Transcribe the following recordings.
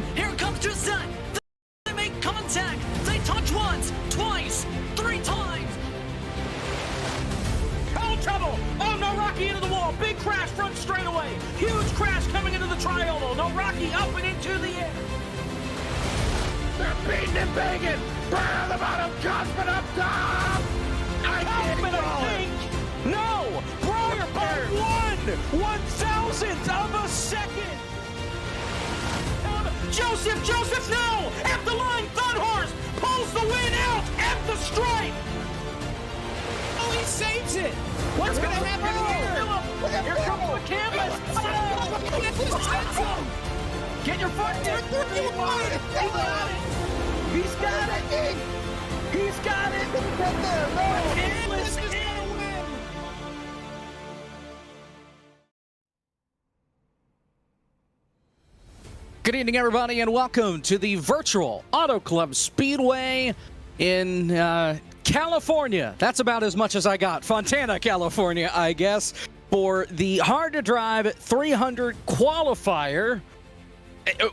them. Here comes Gisette. They make contact. They touch once, twice, 3 times. Oh, trouble! Oh, no, Rocky into the wall. Big crash front straightaway. Huge crash coming into the triangle. No, Rocky up and into the air. They're beating and banging. Burn the bottom, Cosman up top. Kaufman, I think. No, Breyer by 1/1000th of a second. Joseph, no! At the line, Thunhorse pulls the win out at the stripe. Oh, he saves it. What's going to happen here? Here comes the canvas. Get your foot in. He got it. He's got it. He's got it. This is going to win. Good evening, everybody, and welcome to the virtual Auto Club Speedway in California. That's about as much as I got. Fontana, California, I guess, for the Hard to Drive 300 qualifier.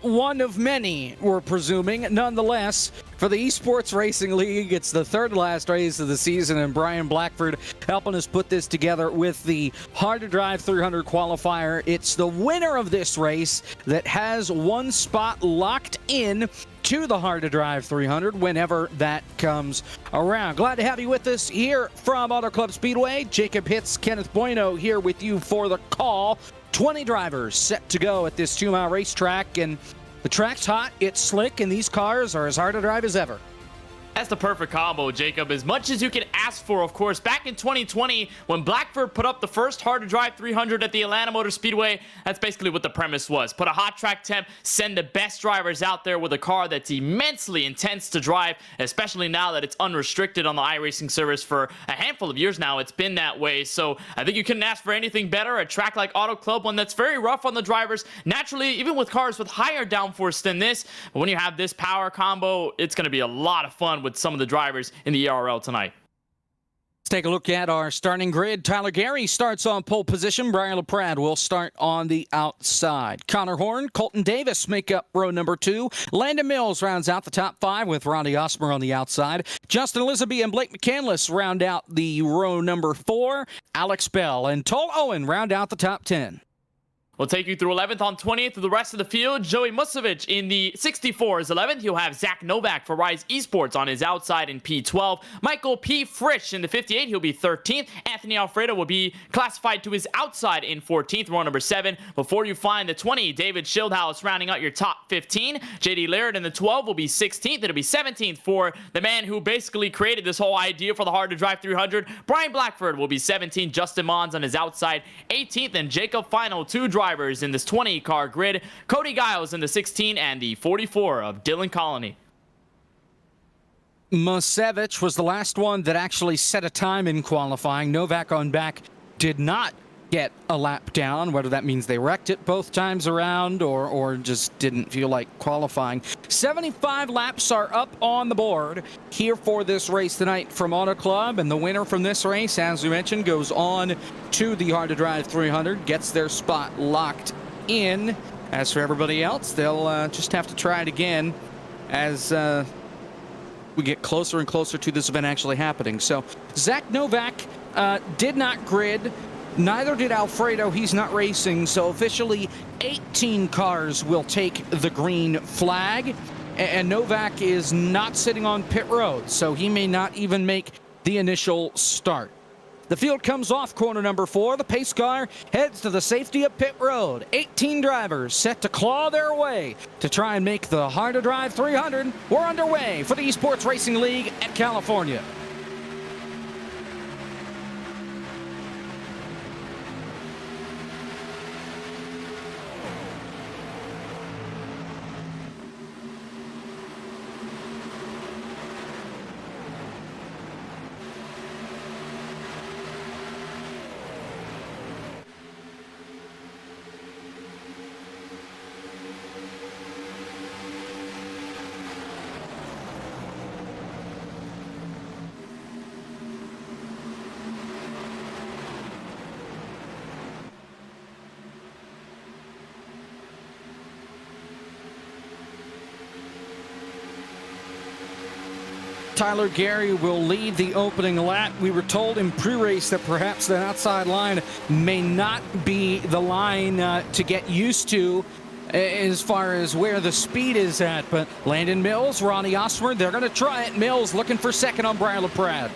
One of many, we're presuming. Nonetheless, for the Esports Racing League, it's the third last race of the season, and Brian Blackford helping us put this together with the Hard to Drive 300 qualifier. It's the winner of this race that has one spot locked in to the Hard to Drive 300 whenever that comes around. Glad to have you with us here from Auto Club Speedway. Jacob Hitz, Kenneth Bueno here with you for the call. 20 drivers set to go at this 2-mile racetrack, and the track's hot, it's slick, and these cars are as hard to drive as ever. That's the perfect combo, Jacob. As much as you can ask for, of course. Back in 2020, when Blackford put up the first Hard to Drive 300 at the Atlanta Motor Speedway, that's basically what the premise was. Put a hot track temp, send the best drivers out there with a car that's immensely intense to drive, especially now that it's unrestricted on the iRacing service for a handful of years now. It's been that way. So I think you couldn't ask for anything better. A track like Auto Club, one that's very rough on the drivers. Naturally, even with cars with higher downforce than this, but when you have this power combo, it's going to be a lot of fun with some of the drivers in the ERL tonight. Let's take a look at our starting grid. Tyler Gary starts on pole position. Brian LaPrade will start on the outside. Connor Horn, Colton Davis make up row number 2. Landon Mills rounds out the top 5 with Ronnie Osmer on the outside. Justin Elizabeth and Blake McCandless round out the row number 4. Alex Bell and Tol Owen round out the top 10. We'll take you through 11th on 20th through the rest of the field. Joey Musovic in the 64 is 11th. You'll have Zach Novak for Rise Esports on his outside in P12. Michael P. Frisch in the 58. He'll be 13th. Anthony Alfredo will be classified to his outside in 14th, row number 7. Before you find the 20, David Schildhaus rounding out your top 15. JD Laird in the 12 will be 16th. It'll be 17th for the man who basically created this whole idea for the Hard to Drive 300. Brian Blackford will be 17th. Justin Mons on his outside 18th. And Jacob Final, 2 drivers in this 20-car grid. Cody Giles in the 16 and the 44 of Dylan Colony. Musovic was the last one that actually set a time in qualifying. Novak on back did not get a lap down, whether that means they wrecked it both times around or just didn't feel like qualifying. 75 laps are up on the board here for this race tonight from Auto Club, and the winner from this race, as we mentioned, goes on to the Hard to Drive 300, gets their spot locked in. As for everybody else, they'll just have to try it again as we get closer and closer to this event actually happening. So Zach Novak did not grid. Neither did Alfredo. He's not racing, so officially 18 cars will take the green flag. And Novak is not sitting on pit road, so he may not even make the initial start. The field comes off corner number 4. The pace car heads to the safety of pit road. 18 drivers set to claw their way to try and make the Hard to Drive 300. We're underway for the Esports Racing League at California. Tyler Gary will lead the opening lap. We were told in pre-race that perhaps the outside line may not be the line to get used to as far as where the speed is at. But Landon Mills, Ronnie Osmer, they're going to try it. Mills looking for second on Brian LaPrade.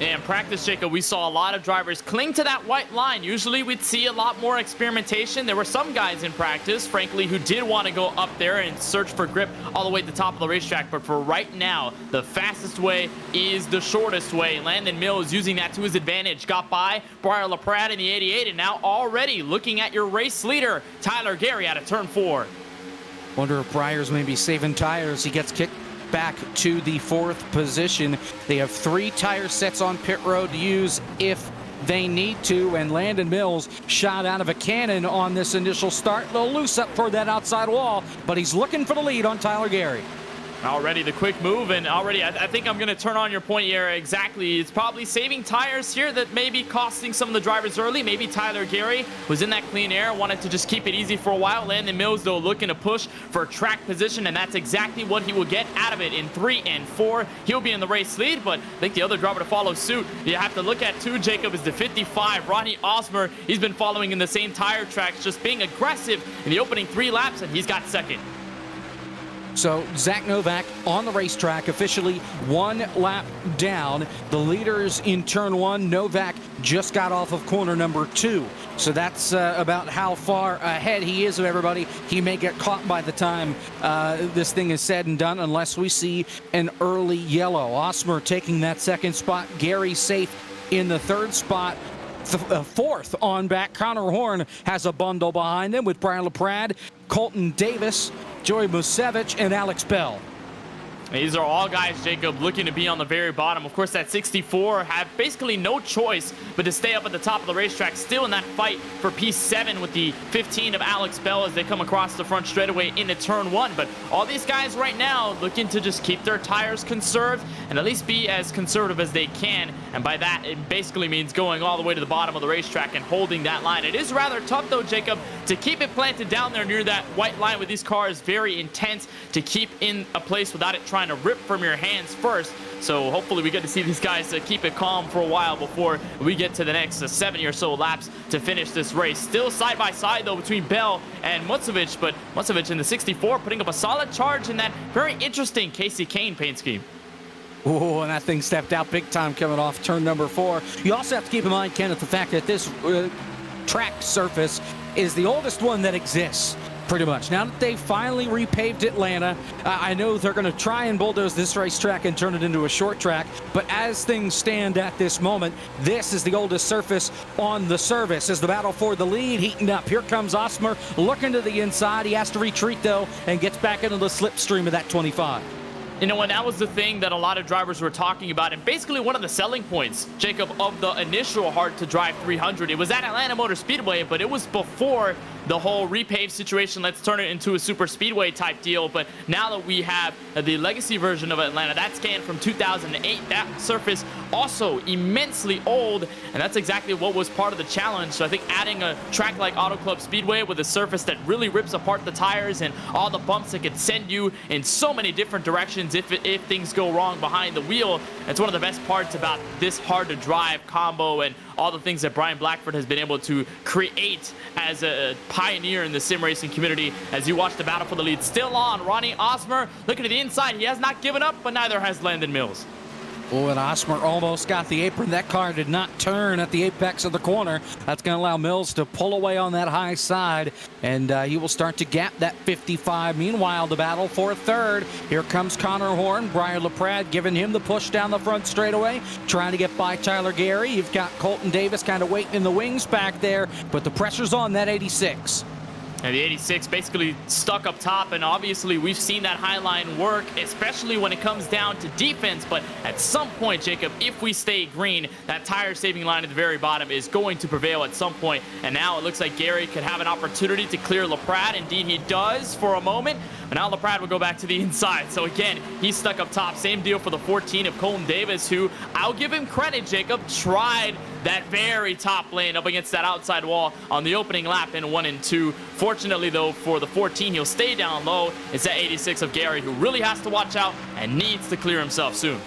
In practice, Jacob, we saw a lot of drivers cling to that white line. Usually we'd see a lot more experimentation. There were some guys in practice, frankly, who did want to go up there and search for grip all the way to the top of the racetrack. But for right now, the fastest way is the shortest way. Landon Mills using that to his advantage. Got by Brian LaPrade in the 88, and now already looking at your race leader, Tyler Gary, out of turn 4. Wonder if Briar's maybe saving tires. He gets kicked back to the 4th position. They have 3 tire sets on pit road to use if they need to, and Landon Mills shot out of a cannon on this initial start. A little loose up for that outside wall, but he's looking for the lead on Tyler Gary. Already the quick move, and already I think I'm going to turn on your point here exactly. It's probably saving tires here that may be costing some of the drivers early. Maybe Tyler Gary was in that clean air, wanted to just keep it easy for a while. Landon Mills, though, looking to push for track position, and that's exactly what he will get out of it in 3 and 4. He'll be in the race lead, but I think the other driver to follow suit you have to look at too, Jacob, is the 55, Ronnie Osmer. He's been following in the same tire tracks, just being aggressive in the opening 3 laps, and he's got second. So Zach Novak on the racetrack, officially 1 lap down. The leaders in turn 1. Novak just got off of corner number 2. So that's about how far ahead he is of everybody. He may get caught by the time this thing is said and done, unless we see an early yellow. Osmer taking that 2nd spot. Gary safe in the 3rd spot. 4th on back. Connor Horn has a bundle behind him with Brian LaPrade, Colton Davis, Joey Musevich, and Alex Bell. These are all guys, Jacob, looking to be on the very bottom. Of course, that 64 have basically no choice but to stay up at the top of the racetrack, still in that fight for P7 with the 15 of Alex Bell as they come across the front straightaway into turn 1. But all these guys right now looking to just keep their tires conserved and at least be as conservative as they can. And by that, it basically means going all the way to the bottom of the racetrack and holding that line. It is rather tough, though, Jacob, to keep it planted down there near that white line with these cars. Very intense to keep in a place without it trying to rip from your hands first. So hopefully we get to see these guys keep it calm for a while before we get to the next 70 or so laps to finish this race. Still side by side, though, between Bell and Musevich, but Musevich in the 64 putting up a solid charge in that very interesting Casey Kane paint scheme. Oh, and that thing stepped out big time coming off turn number 4. You also have to keep in mind, Kenneth, the fact that this track surface is the oldest one that exists. Pretty much. Now that they finally repaved Atlanta, I know they're going to try and bulldoze this racetrack and turn it into a short track, but as things stand at this moment, this is the oldest surface on the service. As the battle for the lead heating up, here comes Osmer looking to the inside. He has to retreat, though, and gets back into the slipstream of that 25. You know, and that was the thing that a lot of drivers were talking about, and basically one of the selling points, Jacob, of the initial Hard to Drive 300. It was at Atlanta Motor Speedway, but it was before the whole repave situation. Let's turn it into a super speedway type deal. But now that we have the legacy version of Atlanta, that scan from 2008, that surface also immensely old, and that's exactly what was part of the challenge. So I think adding a track like Auto Club Speedway with a surface that really rips apart the tires and all the bumps that could send you in so many different directions if things go wrong behind the wheel. It's one of the best parts about this Hard to Drive combo and all the things that Brian Blackford has been able to create as a pioneer in the sim racing community. As you watch the battle for the lead still on, Ronnie Osmer looking to the inside. He has not given up, but neither has Landon Mills. Oh, and Osmer almost got the apron. That car did not turn at the apex of the corner. That's going to allow Mills to pull away on that high side, and he will start to gap that 55. Meanwhile, the battle for 3rd. Here comes Connor Horn. Brian LaPrade giving him the push down the front straightaway, trying to get by Tyler Gary. You've got Colton Davis kind of waiting in the wings back there, but the pressure's on that 86. And the 86 basically stuck up top, and obviously we've seen that high line work, especially when it comes down to defense. But at some point, Jacob, if we stay green, that tire saving line at the very bottom is going to prevail at some point. And now it looks like Gary could have an opportunity to clear LaPrade. Indeed, he does for a moment. But now LaPrade will go back to the inside. So again, he's stuck up top. Same deal for the 14 of Colton Davis, who, I'll give him credit, Jacob, tried that very top lane up against that outside wall on the opening lap in 1 and 2. Fortunately, though, for the 14, he'll stay down low. It's that 86 of Gary who really has to watch out and needs to clear himself soon.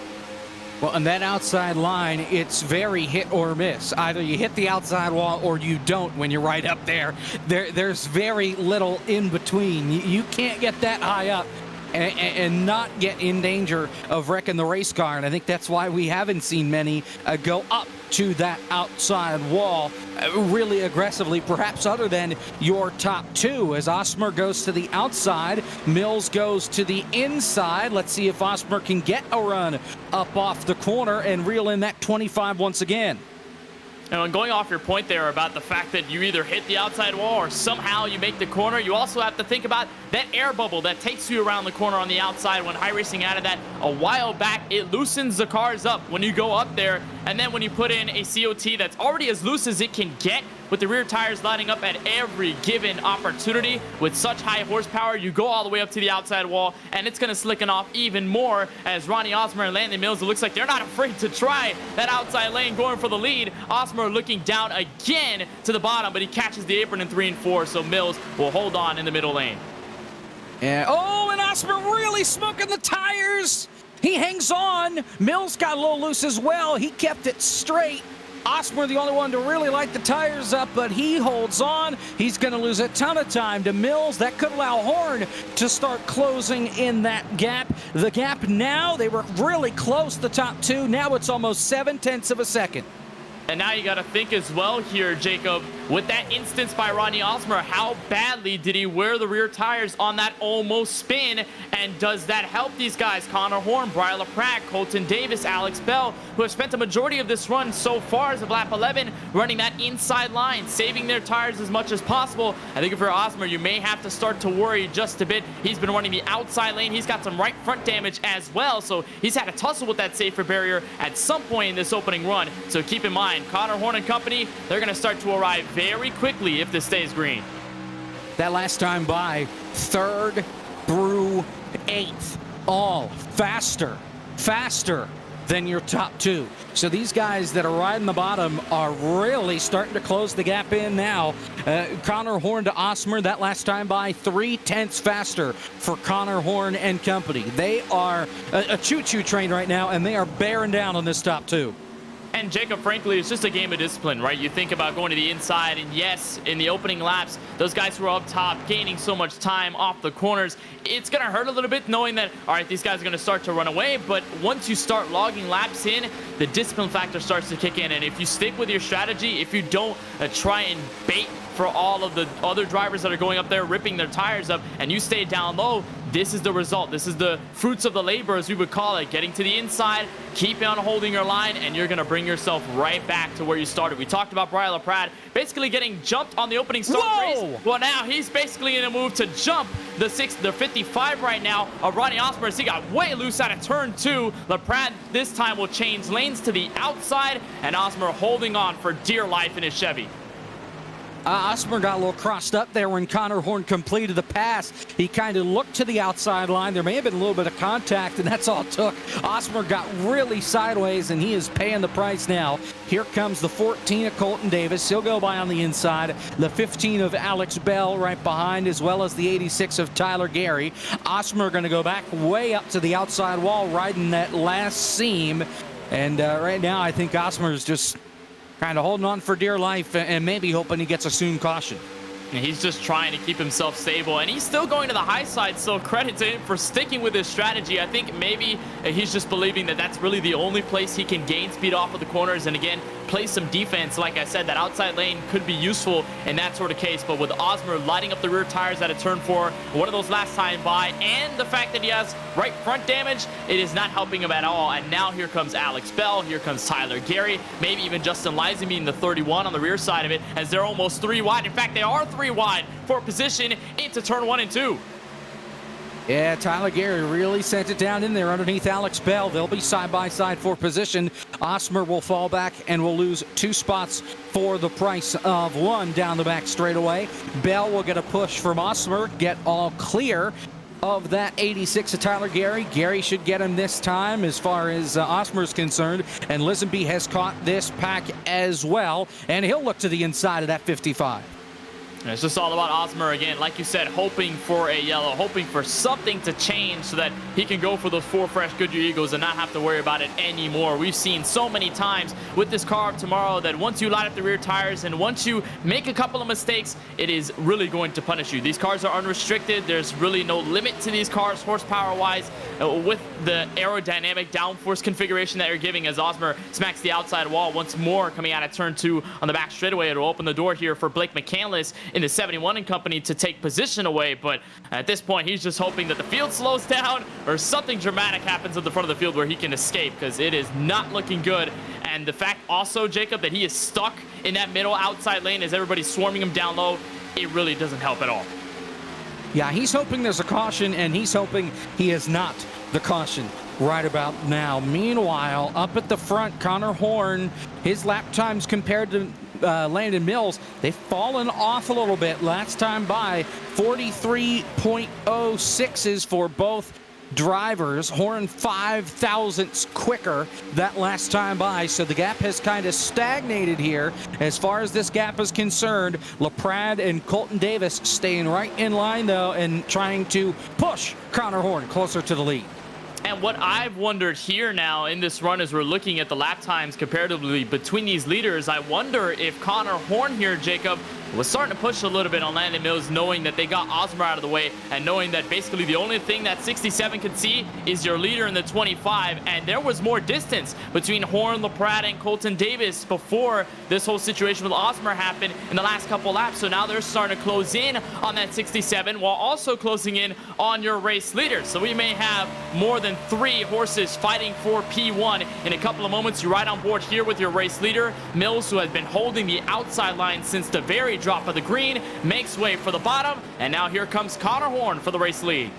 Well, on that outside line, it's very hit or miss. Either you hit the outside wall or you don't when you're right up there. There's very little in between. You can't get that high up and not get in danger of wrecking the race car. And I think that's why we haven't seen many go up to that outside wall really aggressively, perhaps other than your top two, as Osmer goes to the outside, Mills goes to the inside. Let's see if Osmer can get a run up off the corner and reel in that 25 once again. And going off your point there about the fact that you either hit the outside wall or somehow you make the corner, you also have to think about that air bubble that takes you around the corner on the outside. When iRacing added that a while back, it loosens the cars up when you go up there. And then when you put in a COT that's already as loose as it can get, with the rear tires lining up at every given opportunity with such high horsepower, you go all the way up to the outside wall, and it's going to slicken off even more as Ronnie Osmer and Landon Mills, it looks like they're not afraid to try that outside lane going for the lead. Osmer looking down again to the bottom, but he catches the apron in 3 and 4, so Mills will hold on in the middle lane. Yeah. Oh, and Osmer really smoking the tires. He hangs on. Mills got a little loose as well. He kept it straight. Osmer, the only one to really light the tires up, but he holds on. He's going to lose a ton of time to Mills. That could allow Horn to start closing in that gap. The gap now, they were really close, the top two. Now it's almost 0.7 of a second. And now you got to think as well here, Jacob, with that instance by Ronnie Osmer, how badly did he wear the rear tires on that almost spin? And does that help these guys? Connor Horn, Brian LaPratt, Colton Davis, Alex Bell, who have spent the majority of this run so far as of lap 11 running that inside line, saving their tires as much as possible. I think if you're Osmer, you may have to start to worry just a bit. He's been running the outside lane. He's got some right front damage as well, so he's had to tussle with that safer barrier at some point in this opening run. So keep in mind, Connor Horn and company, they're going to start to arrive very quickly if this stays green. That last time by, 3rd through 8th, all faster than your top two. So these guys that are riding the bottom are really starting to close the gap in now. Connor Horn to Osmer, that last time by 0.3 faster for Connor Horn and company. They are a choo-choo train right now, and they are bearing down on this top two. And Jacob, frankly, it's just a game of discipline, right? You think about going to the inside, and yes, in the opening laps, those guys who are up top gaining so much time off the corners, it's going to hurt a little bit knowing that, all right, these guys are going to start to run away, but once you start logging laps in, the discipline factor starts to kick in, and if you stick with your strategy, if you don't try and bait for all of the other drivers that are going up there ripping their tires up, and you stay down low, this is the result. This is the fruits of the labor, as we would call it. Getting to the inside, keep on holding your line, and you're going to bring yourself right back to where you started. We talked about Brian LaPratt basically getting jumped on the opening start race. Well, now he's basically in a move to jump the 55 right now of Ronnie Osmer, as he got way loose out of turn 2. LaPratt this time will change lanes to the outside, and Osmer holding on for dear life in his Chevy. Osmer got a little crossed up there when Connor Horn completed the pass. He kind of looked to the outside line. There may have been a little bit of contact, and that's all it took. Osmer got really sideways, and he is paying the price now. Here comes the 14 of Colton Davis. He'll go by on the inside. The 15 of Alex Bell right behind, as well as the 86 of Tyler Gary. Osmer going to go back way up to the outside wall, riding that last seam. And right now, I think Osmer is just kind of holding on for dear life and maybe hoping he gets a soon caution. And he's just trying to keep himself stable, and he's still going to the high side, so credit to him for sticking with his strategy. I think maybe he's just believing that that's really the only place he can gain speed off of the corners, and again, play some defense. Like I said, that outside lane could be useful in that sort of case, but with Osmer lighting up the rear tires at a turn 4, one of those last time by, and the fact that he has right front damage, it is not helping him at all. And now here comes Alex Bell, here comes Tyler Gary, maybe even Justin Lizen in the 31 on the rear side of it, as they're almost 3 wide. In fact, they are 3 wide for position into turn 1 and 2. Yeah, Tyler Gary really sent it down in there underneath Alex Bell. They'll be side by side for position. Osmer will fall back and will lose 2 spots for the price of 1 down the back straightaway. Bell will get a push from Osmer, get all clear of that 86 of Tyler Gary. Gary should get him this time as far as Osmer is concerned, and Lisenby has caught this pack as well, and he'll look to the inside of that 55. And it's just all about Osmer again, like you said, hoping for a yellow, hoping for something to change so that he can go for those 4 fresh Goodyear Eagles and not have to worry about it anymore. We've seen so many times with this car of tomorrow that once you light up the rear tires and once you make a couple of mistakes, it is really going to punish you. These cars are unrestricted. There's really no limit to these cars horsepower-wise with the aerodynamic downforce configuration that you're giving as Osmer smacks the outside wall once more coming out at turn 2 on the back straightaway. It'll open the door here for Blake McCandless in the 71 and company to take position away, but at this point he's just hoping that the field slows down or something dramatic happens at the front of the field where he can escape, because it is not looking good. And the fact also, Jacob, that he is stuck in that middle outside lane as everybody's swarming him down low, it really doesn't help at all. Yeah, he's hoping there's a caution, and he's hoping he is not the caution right about now. Meanwhile, up at the front, Connor Horn, his lap times compared to Landon Mills, they've fallen off a little bit last time by. 43.06s for both drivers. Horn 5 thousandths quicker that last time by, so the gap has kind of stagnated here as far as this gap is concerned. LaPrade and Colton Davis staying right in line though and trying to push Connor Horn closer to the lead. And what I've wondered here now in this run as we're looking at the lap times comparatively between these leaders, I wonder if Connor Horn here, Jacob, was starting to push a little bit on Landon Mills, knowing that they got Osmer out of the way and knowing that basically the only thing that 67 could see is your leader in the 25. And there was more distance between Horn, LaPrade, and Colton Davis before this whole situation with Osmer happened in the last couple laps. So now they're starting to close in on that 67 while also closing in on your race leader. So we may have more than 3 horses fighting for P1 in a couple of moments. You're right on board here with your race leader, Mills, who has been holding the outside line since the very drop of the green, makes way for the bottom, and now here comes Connor Horn for the race lead.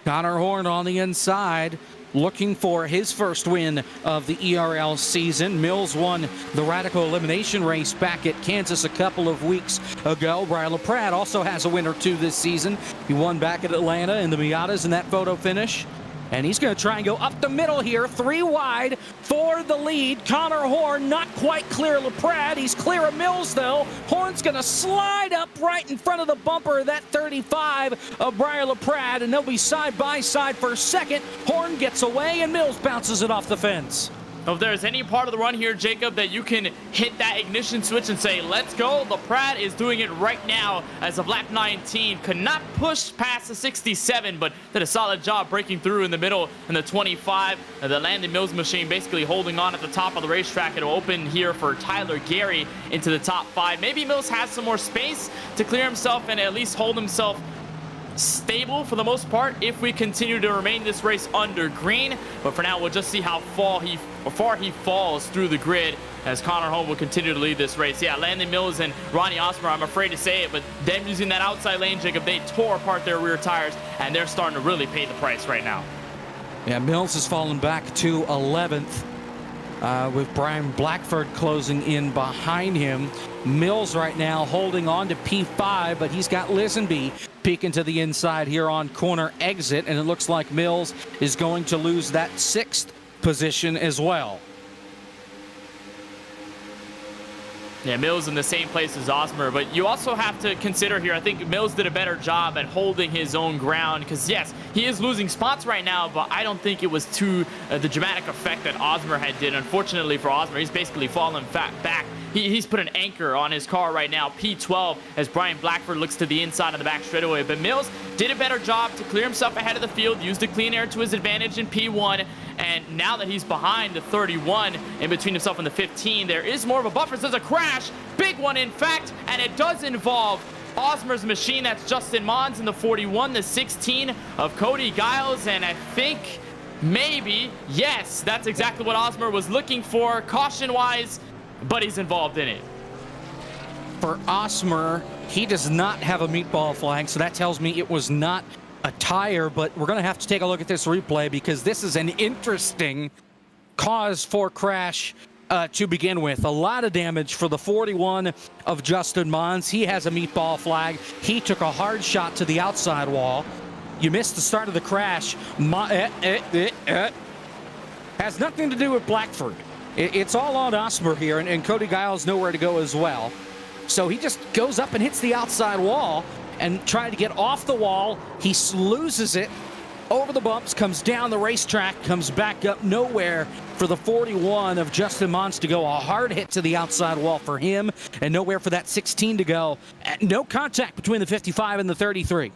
Connor Horn on the inside, looking for his first win of the ERL season. Mills won the Radical Elimination race back at Kansas a couple of weeks ago. Brian LaPrade also has a win or 2 this season. He won back at Atlanta in the Miatas in that photo finish. And he's going to try and go up the middle here, 3 wide for the lead. Connor Horn not quite clear of LaPrade. He's clear of Mills, though. Horn's going to slide up right in front of the bumper of that 35 of Brian LaPrade, and they'll be side by side for a second. Horn gets away, and Mills bounces it off the fence. If there's any part of the run here, Jacob, that you can hit that ignition switch and say, let's go, LaPrade is doing it right now as of lap 19. Could not push past the 67, but did a solid job breaking through in the middle in the 25. The Landon Mills machine basically holding on at the top of the racetrack. It'll open here for Tyler Gary into the top 5. Maybe Mills has some more space to clear himself and at least hold himself stable for the most part if we continue to remain this race under green. But for now, we'll just see how far he falls through the grid as Connor Horn will continue to lead this race. Yeah, Landon Mills and Ronnie Osmer, I'm afraid to say it, but them using that outside lane, Jacob, they tore apart their rear tires, and they're starting to really pay the price right now. Yeah, Mills has fallen back to 11th. With Brian Blackford closing in behind him. Mills right now holding on to P5, but he's got Lisenby peeking to the inside here on corner exit, and it looks like Mills is going to lose that 6th position as well. Yeah, Mills in the same place as Osmer, but you also have to consider here, I think Mills did a better job at holding his own ground, because yes, he is losing spots right now, but I don't think it was to the dramatic effect that Osmer had did. Unfortunately for Osmer, he's basically fallen back. He's put an anchor on his car right now, P12, as Brian Blackford looks to the inside on the back straightaway. But Mills did a better job to clear himself ahead of the field, used the clean air to his advantage in P1, and now that he's behind the 31 in between himself and the 15, there is more of a buffer. So there's a crash, big one in fact, and it does involve Osmer's machine. That's Justin Mons in the 41, the 16 of Cody Giles, and I think maybe, yes, that's exactly what Osmer was looking for caution-wise, but he's involved in it. For Osmer, he does not have a meatball flag, so that tells me it was not a tire, but we're going to have to take a look at this replay because this is an interesting cause for crash to begin with. A lot of damage for the 41 of Justin Mons. He has a meatball flag. He took a hard shot to the outside wall. You missed the start of the crash. Has nothing to do with Blackford. It's all on Osmer here, and Cody Giles nowhere to go as well. So he just goes up and hits the outside wall and trying to get off the wall. He loses it over the bumps, comes down the racetrack, comes back up nowhere for the 41 of Justin Mons to go. A hard hit to the outside wall for him, and nowhere for that 16 to go. No contact between the 55 and the 33.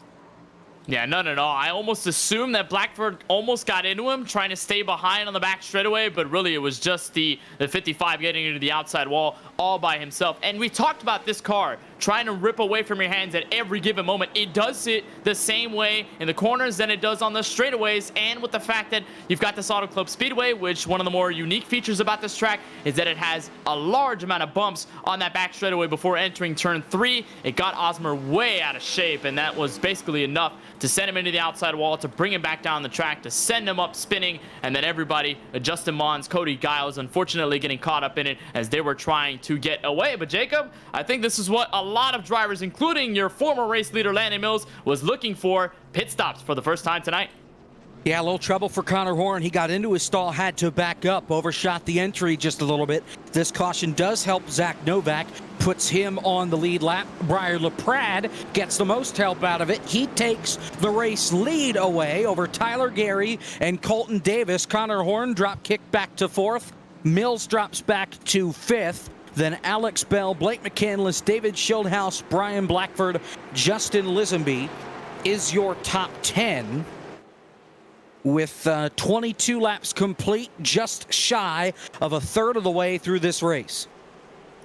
Yeah, none at all. I almost assumed that Blackford almost got into him, trying to stay behind on the back straightaway, but really it was just the 55 getting into the outside wall all by himself. And we talked about this car trying to rip away from your hands at every given moment. It does it the same way in the corners than it does on the straightaways, and with the fact that you've got this Auto Club Speedway, which one of the more unique features about this track is that it has a large amount of bumps on that back straightaway before entering turn 3. It got Osmer way out of shape, and that was basically enough to send him into the outside wall, to bring him back down the track, to send him up spinning, and then everybody, Justin Mons, Cody Giles, unfortunately getting caught up in it as they were trying to get away. But Jacob, I think this is what a lot of drivers, including your former race leader Landon Mills, was looking for: pit stops for the first time tonight. Yeah, a little trouble for Connor Horn. He got into his stall, had to back up, overshot the entry just a little bit. This caution does help Zach Novak, puts him on the lead lap. Briar LaPrade gets the most help out of it. He takes the race lead away over Tyler Gary and Colton Davis. Connor Horn drop kick back to 4th. Mills drops back to 5th. Then Alex Bell, Blake McCandless, David Schildhouse, Brian Blackford, Justin Lisenby is your top 10. With 22 laps complete, just shy of a third of the way through this race.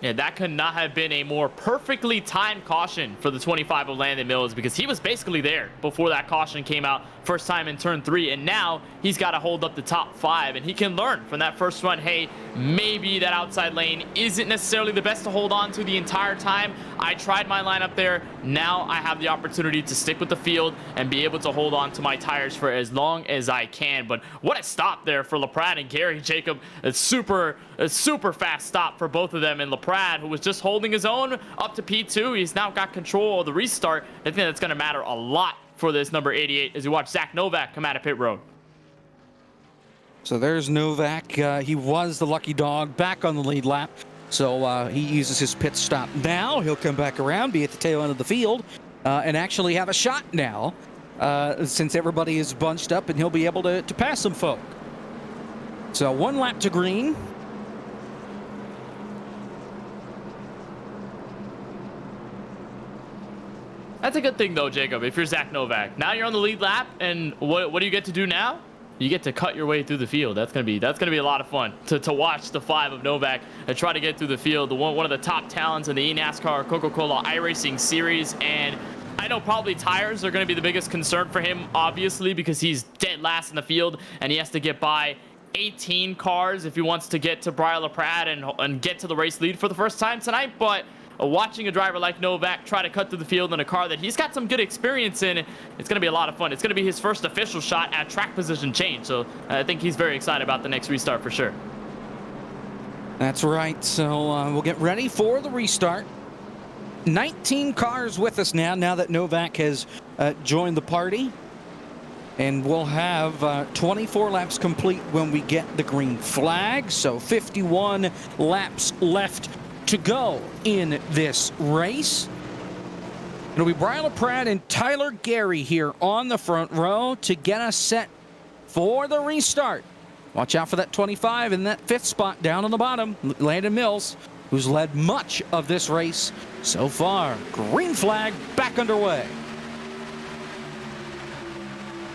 Yeah, that could not have been a more perfectly timed caution for the 25 of Landon Mills, because he was basically there before that caution came out first time in turn 3, and now he's got to hold up the top 5, and he can learn from that first run. Hey, maybe that outside lane isn't necessarily the best to hold on to the entire time. I tried my line up there. Now I have the opportunity to stick with the field and be able to hold on to my tires for as long as I can. But what a stop there for LaPrade and Gary. Jacob, a super fast stop for both of them. And LaPrade, who was just holding his own up to P2, he's now got control of the restart. I think that's going to matter a lot for this number 88 as you watch Zach Novak come out of pit road. So there's Novak. He was the lucky dog back on the lead lap. So he uses his pit stop now. He'll come back around, be at the tail end of the field, and actually have a shot now since everybody is bunched up, and he'll be able to pass some folk. So 1 lap to green. That's a good thing, though, Jacob, if you're Zach Novak. Now you're on the lead lap, and what do you get to do now? You get to cut your way through the field. That's gonna be a lot of fun to watch the 5 of Novak and try to get through the field. One of the top talents in the eNASCAR Coca-Cola iRacing series, and I know probably tires are gonna be the biggest concern for him, obviously, because he's dead last in the field and he has to get by 18 cars if he wants to get to Briar LaPrade and get to the race lead for the first time tonight. But watching a driver like Novak try to cut through the field in a car that he's got some good experience in, it's going to be a lot of fun. It's going to be his first official shot at track position change, so I think he's very excited about the next restart for sure. That's right. So we'll get ready for the restart. 19 cars with us now that Novak has joined the party. And we'll have 24 laps complete when we get the green flag. So 51 laps left to go in this race. It'll be Brian LaPrade and Tyler Gary here on the front row to get us set for the restart. Watch out for that 25 and that 5th spot down on the bottom. Landon Mills, who's led much of this race so far. Green flag back underway.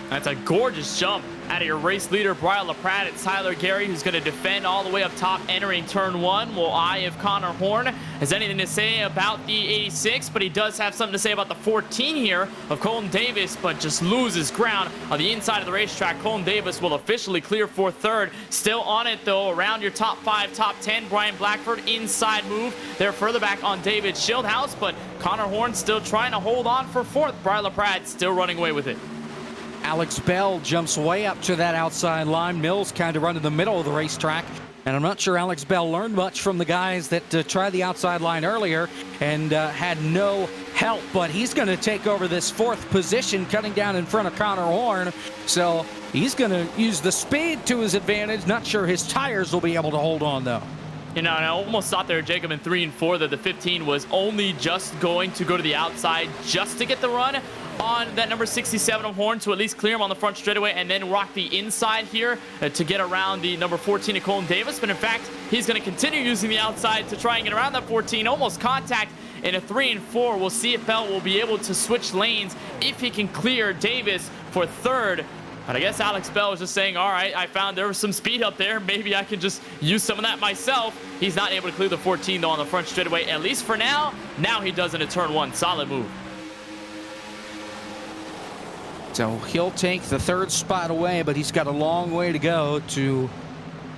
That's a gorgeous jump out of your race leader, Brian LaPrade. It's Tyler Gary who's going to defend all the way up top entering turn 1. Well, if Connor Horn has anything to say about the 86, but he does have something to say about the 14 here of Colton Davis, but just loses ground on the inside of the racetrack. Colton Davis will officially clear for 3rd. Still on it, though, around your top 5, top 10. Brian Blackford, inside move. They're further back on David Schildhouse, but Connor Horn still trying to hold on for 4th. Brian LaPrade still running away with it. Alex Bell jumps way up to that outside line. Mills kind of run in the middle of the racetrack. And I'm not sure Alex Bell learned much from the guys that tried the outside line earlier and had no help. But he's going to take over this 4th position, cutting down in front of Connor Horn. So he's going to use the speed to his advantage. Not sure his tires will be able to hold on, though. You know, and I almost thought there, Jacob, in 3 and 4 that the 15 was only just going to go to the outside just to get the run on that number 67 of Horn to at least clear him on the front straightaway and then rock the inside here to get around the number 14 of Colton Davis. But in fact, he's going to continue using the outside to try and get around that 14. Almost contact in a 3 and 4. We'll see if Bell will be able to switch lanes if he can clear Davis for third. But I guess Alex Bell is just saying, all right, I found there was some speed up there. Maybe I can just use some of that myself. He's not able to clear the 14, though, on the front straightaway, at least for now. Now he does into turn 1. Solid move. So he'll take the third spot away, but he's got a long way to go to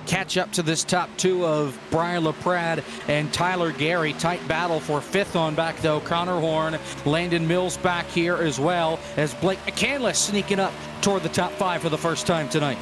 catch up to this top 2 of Brian LaPrade and Tyler Gary. Tight battle for 5th on back, though. Connor Horn, Landon Mills back here as well as Blake McCandless sneaking up toward the top 5 for the first time tonight.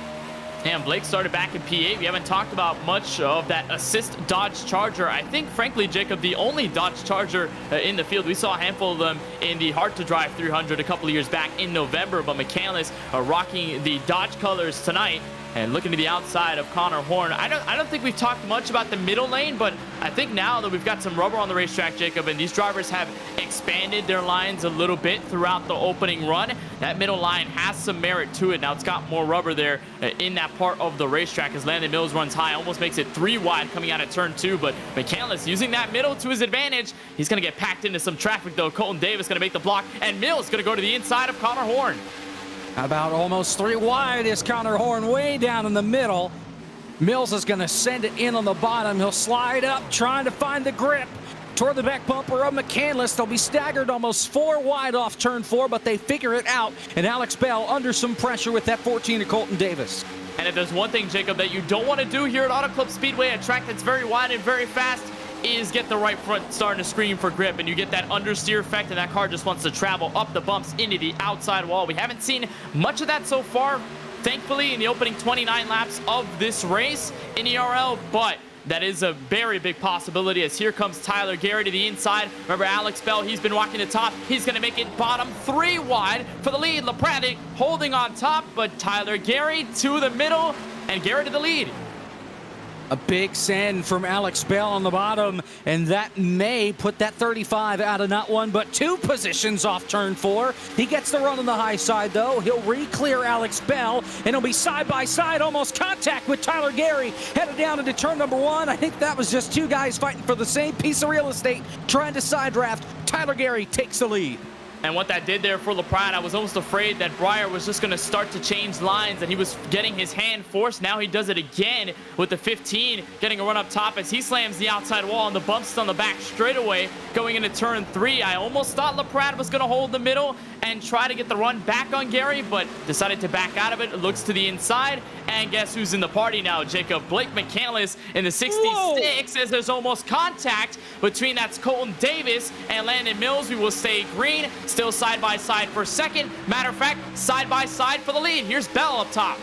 And Blake started back in P8. We haven't talked about much of that assist Dodge Charger. I think, frankly, Jacob, the only Dodge Charger in the field. We saw a handful of them in the Hard to Drive 300 a couple of years back in November, but McCandless rocking the Dodge colors tonight. And looking to the outside of Connor Horn. I don't think we've talked much about the middle lane, but I think now that we've got some rubber on the racetrack, Jacob, and these drivers have expanded their lines a little bit throughout the opening run, that middle line has some merit to it. Now it's got more rubber there in that part of the racetrack as Landon Mills runs high, almost makes it 3 wide coming out of turn 2, but McCandless using that middle to his advantage. He's going to get packed into some traffic, though. Colton Davis going to make the block, and Mills going to go to the inside of Connor Horn. About almost 3 wide is Connor Horn way down in the middle. Mills is going to send it in on the bottom. He'll slide up, trying to find the grip toward the back bumper of McCandless. They'll be staggered almost 4 wide off turn 4, but they figure it out. And Alex Bell under some pressure with that 14 of Colton Davis. And if there's one thing, Jacob, that you don't want to do here at Auto Club Speedway, a track that's very wide and very fast, is get the right front starting to scream for grip, and you get that understeer effect, and that car just wants to travel up the bumps into the outside wall. We haven't seen much of that so far, thankfully, in the opening 29 laps of this race in ERL, but that is a very big possibility as here comes Tyler Gary to the inside. Remember Alex Bell, he's been walking the top. He's going to make it bottom 3 wide for the lead. LaPrade holding on top, but Tyler Gary to the middle, and Gary to the lead. A big send from Alex Bell on the bottom, and that may put that 35 out of not 1 but 2 positions off turn 4. He gets the run on the high side, though. He'll re-clear Alex Bell, and he'll be side by side, almost contact with Tyler Gary, headed down into turn number 1. I think that was just 2 guys fighting for the same piece of real estate, trying to side draft. Tyler Gary takes the lead. And what that did there for LaPrade, I was almost afraid that Breyer was just going to start to change lines and he was getting his hand forced. Now he does it again with the 15, getting a run up top as he slams the outside wall and the bumps on the back straightaway going into turn 3. I almost thought LaPrade was going to hold the middle and try to get the run back on Gary, but decided to back out of it. Looks to the inside, and guess who's in the party now, Jacob? Blake McCandless in the 66. Whoa. As there's almost contact between that's Colton Davis and Landon Mills. We will stay green, still side by side for second. Matter of fact, side by side for the lead. Here's Bell up top.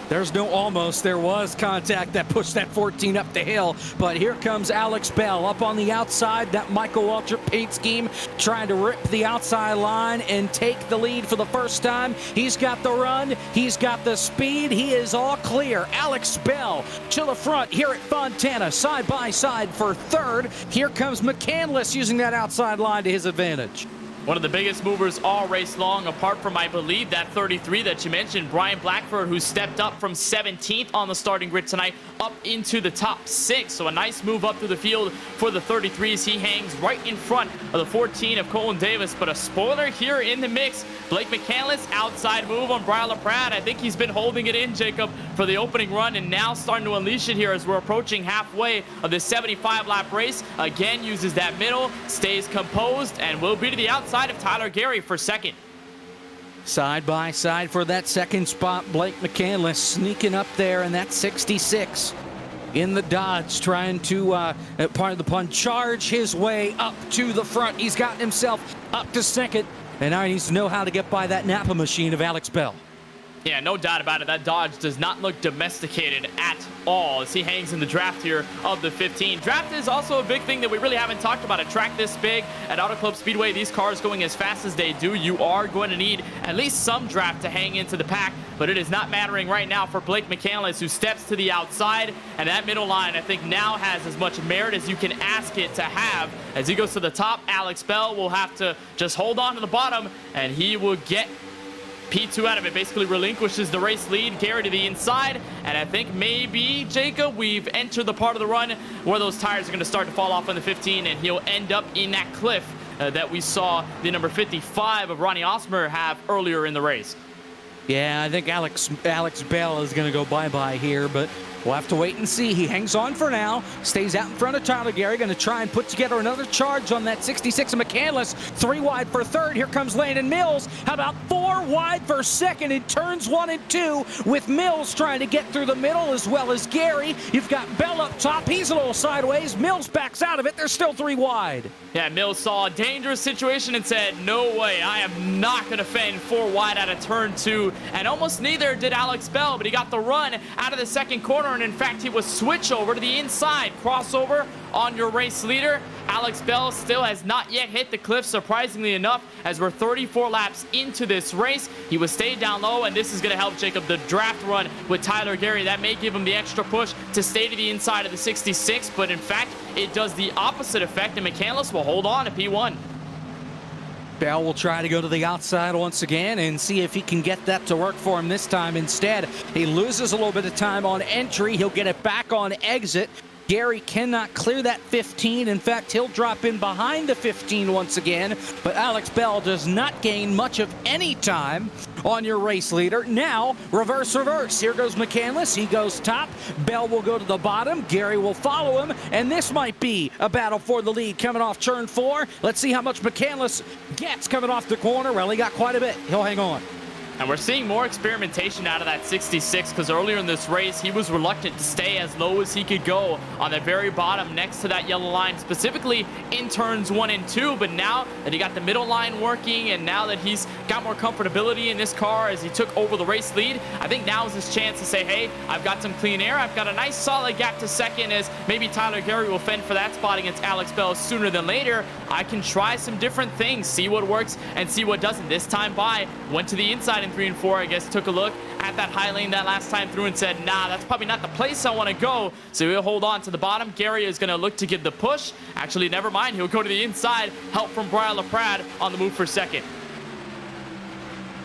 There's no almost. There was contact that pushed that 14 up the hill. But here comes Alex Bell up on the outside. That Michael Waltrip paint scheme trying to rip the outside line and take the lead for the first time. He's got the run. He's got the speed. He is all clear. Alex Bell to the front here at Fontana. Side by side for third. Here comes McCandless using that outside line to his advantage. One of the biggest movers all race long, apart from, I believe, that 33 that you mentioned, Brian Blackford, who stepped up from 17th on the starting grid tonight up into the top 6. So a nice move up through the field for the 33s. He hangs right in front of the 14 of Colton Davis. But a spoiler here in the mix, Blake McCandless, outside move on Brian LaPrade. I think he's been holding it in, Jacob, for the opening run, and now starting to unleash it here as we're approaching halfway of this 75-lap race. Again, uses that middle, stays composed, and will be to the outside of Tyler Gary for second. Side by side for that second spot, Blake McCandless sneaking up there in that 66 in the Dodge, trying to, part of the pun, charge his way up to the front. He's gotten himself up to second, and now he needs to know how to get by that Napa machine of Alex Bell. Yeah, no doubt about it. That Dodge does not look domesticated at all as he hangs in the draft here of the 15. Draft is also a big thing that we really haven't talked about. A track this big at Auto Club Speedway, these cars going as fast as they do, you are going to need at least some draft to hang into the pack, but it is not mattering right now for Blake McCandless, who steps to the outside, and that middle line, I think, now has as much merit as you can ask it to have. As he goes to the top, Alex Bell will have to just hold on to the bottom, and he will get P2 out of it, basically relinquishes the race lead. Gary to the inside, and I think maybe, Jacob, we've entered the part of the run where those tires are going to start to fall off on the 15, and he'll end up in that cliff that we saw the number 55 of Ronnie Osmer have earlier in the race. Yeah, I think Alex Bell is going to go bye-bye here, but we'll have to wait and see. He hangs on for now, stays out in front of Tyler Gary, going to try and put together another charge on that 66 of McCandless. 3 wide for third. Here comes Landon Mills. How about 4 wide for second in turns 1 and 2, with Mills trying to get through the middle as well as Gary. You've got Bell up top. He's a little sideways. Mills backs out of it. There's still 3 wide. Yeah, Mills saw a dangerous situation and said, no way, I am not going to fend 4 wide out of turn 2. And almost neither did Alex Bell, but he got the run out of the second corner, and in fact, he was switch over to the inside. Crossover on your race leader. Alex Bell still has not yet hit the cliff, surprisingly enough, as we're 34 laps into this race. He was stayed down low, and this is going to help Jacob the draft run with Tyler Gary. That may give him the extra push to stay to the inside of the 66, but in fact, it does the opposite effect, and McCandless will hold on to P1. Bell will try to go to the outside once again and see if he can get that to work for him this time. Instead, he loses a little bit of time on entry. He'll get it back on exit. Gary cannot clear that 15. In fact, he'll drop in behind the 15 once again, but Alex Bell does not gain much of any time on your race leader. Now, reverse. Here goes McCandless. He goes top. Bell will go to the bottom. Gary will follow him, and this might be a battle for the lead coming off turn 4. Let's see how much McCandless gets coming off the corner. Well, he got quite a bit. He'll hang on. And we're seeing more experimentation out of that 66, because earlier in this race, he was reluctant to stay as low as he could go on the very bottom next to that yellow line, specifically in turns 1 and 2. But now that he got the middle line working, and now that he's got more comfortability in this car as he took over the race lead, I think now is his chance to say, hey, I've got some clean air. I've got a nice solid gap to second, as maybe Tyler Gary will fend for that spot against Alex Bell sooner than later. I can try some different things, see what works and see what doesn't. This time by, went to the inside in 3 and 4, I guess, took a look at that high lane that last time through and said, nah, that's probably not the place I want to go. So he'll hold on to the bottom. Gary is going to look to give the push. Actually, never mind. He'll go to the inside. Help from Brian LaPrade on the move for second.